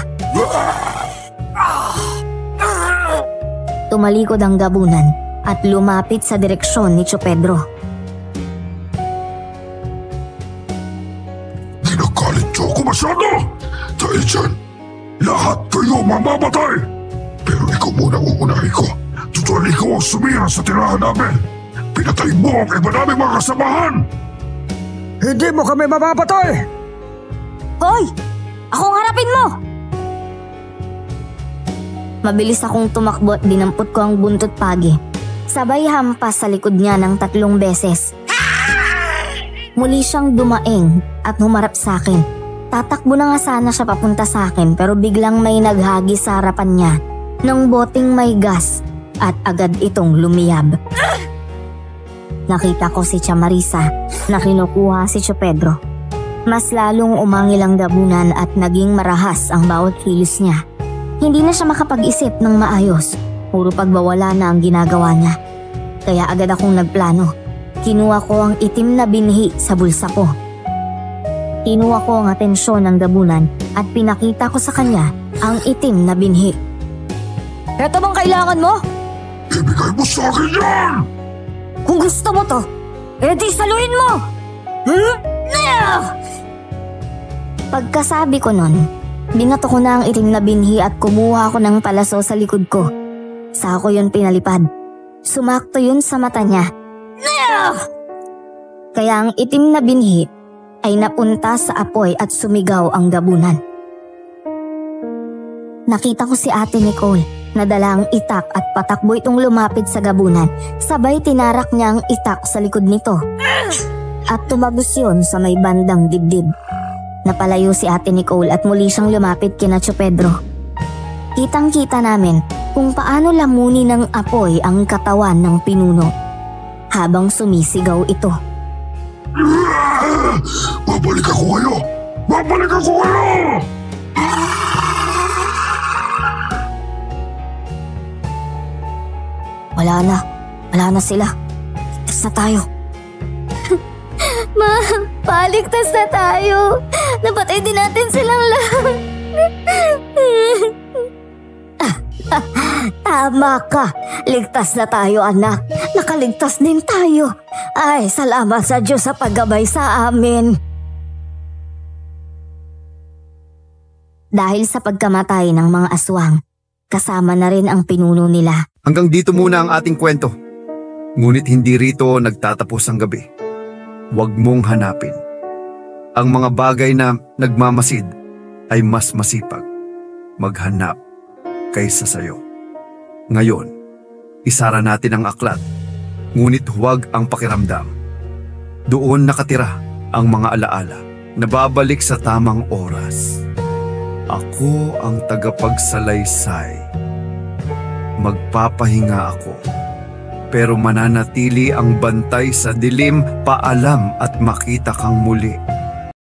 Tumalikod ang gabunan at lumapit sa direksyon ni Tio Pedro. Ginagalit niyo ako masyado! Dahil dyan, lahat kayo mamamatay! Pero ikaw muna ang uunahin ko. Tutuan ikaw ang sumira sa tirahan namin. Pinatay mo ang iba naming mga kasamahan! Hindi mo kami mapapatay! Hoy! Akong harapin mo! Mabilis akong tumakbo at dinampot ko ang buntot pagi. Sabay hampas sa likod niya ng 3 beses. Muli siyang dumaing at humarap sa akin. Tatakbo na nga sana siya papunta sa akin pero biglang may naghagi sa harapan niya ng boteng may gas at agad itong lumiyab. Nakita ko si Tia Marisa na kinukuha si Tio Pedro. Mas lalong umangil ang gabunan at naging marahas ang bawat kilos niya. Hindi na siya makapag-isip ng maayos. Puro pagbawala na ang ginagawa niya. Kaya agad akong nagplano. Kinuha ko ang itim na binhi sa bulsa ko. Kinuha ko ang atensyon ng gabunan at pinakita ko sa kanya ang itim na binhi. Ito bang kailangan mo? Ibigay mo sa akin yan! Kung gusto mo to, edi saluhin mo! Pagkasabi ko nun, binato ko na ang itim na binhi at kumuha ko ng palaso sa likod ko. Saka ko yun pinalipad. Sumakto yun sa mata niya. Kaya ang itim na binhi ay napunta sa apoy at sumigaw ang gabunan. Nakita ko si Ate Nicole na dala ang itak at patakbo itong lumapit sa gabunan. Sabay tinarak niya ang itak sa likod nito. At tumagos yun sa may bandang dibdib. Napalayo si Ate Nicole at muli siyang lumapit kina Tio Pedro. Kitang-kita namin kung paano lamunin ng apoy ang katawan ng pinuno habang sumisigaw ito. Babalik ako kayo! Babalik ako kayo! Wala na sila. Ligtas na tayo. Ma, paligtas na tayo. Napatay din natin silang lahat. Tama ka. Ligtas na tayo, anak. Nakaligtas din tayo. Ay, salamat sa Diyos sa paggabay sa amin. Dahil sa pagkamatay ng mga aswang, kasama na rin ang pinuno nila. Hanggang dito muna ang ating kwento. Ngunit hindi rito nagtatapos ang gabi. Huwag mong hanapin. Ang mga bagay na nagmamasid ay mas masipag maghanap kaysa sayo. Ngayon, isara natin ang aklat, ngunit huwag ang pakiramdam. Doon nakatira ang mga alaala na babalik sa tamang oras. Ako ang tagapagsalaysay. Magpapahinga ako, pero mananatili ang bantay sa dilim, paalam at makita kang muli.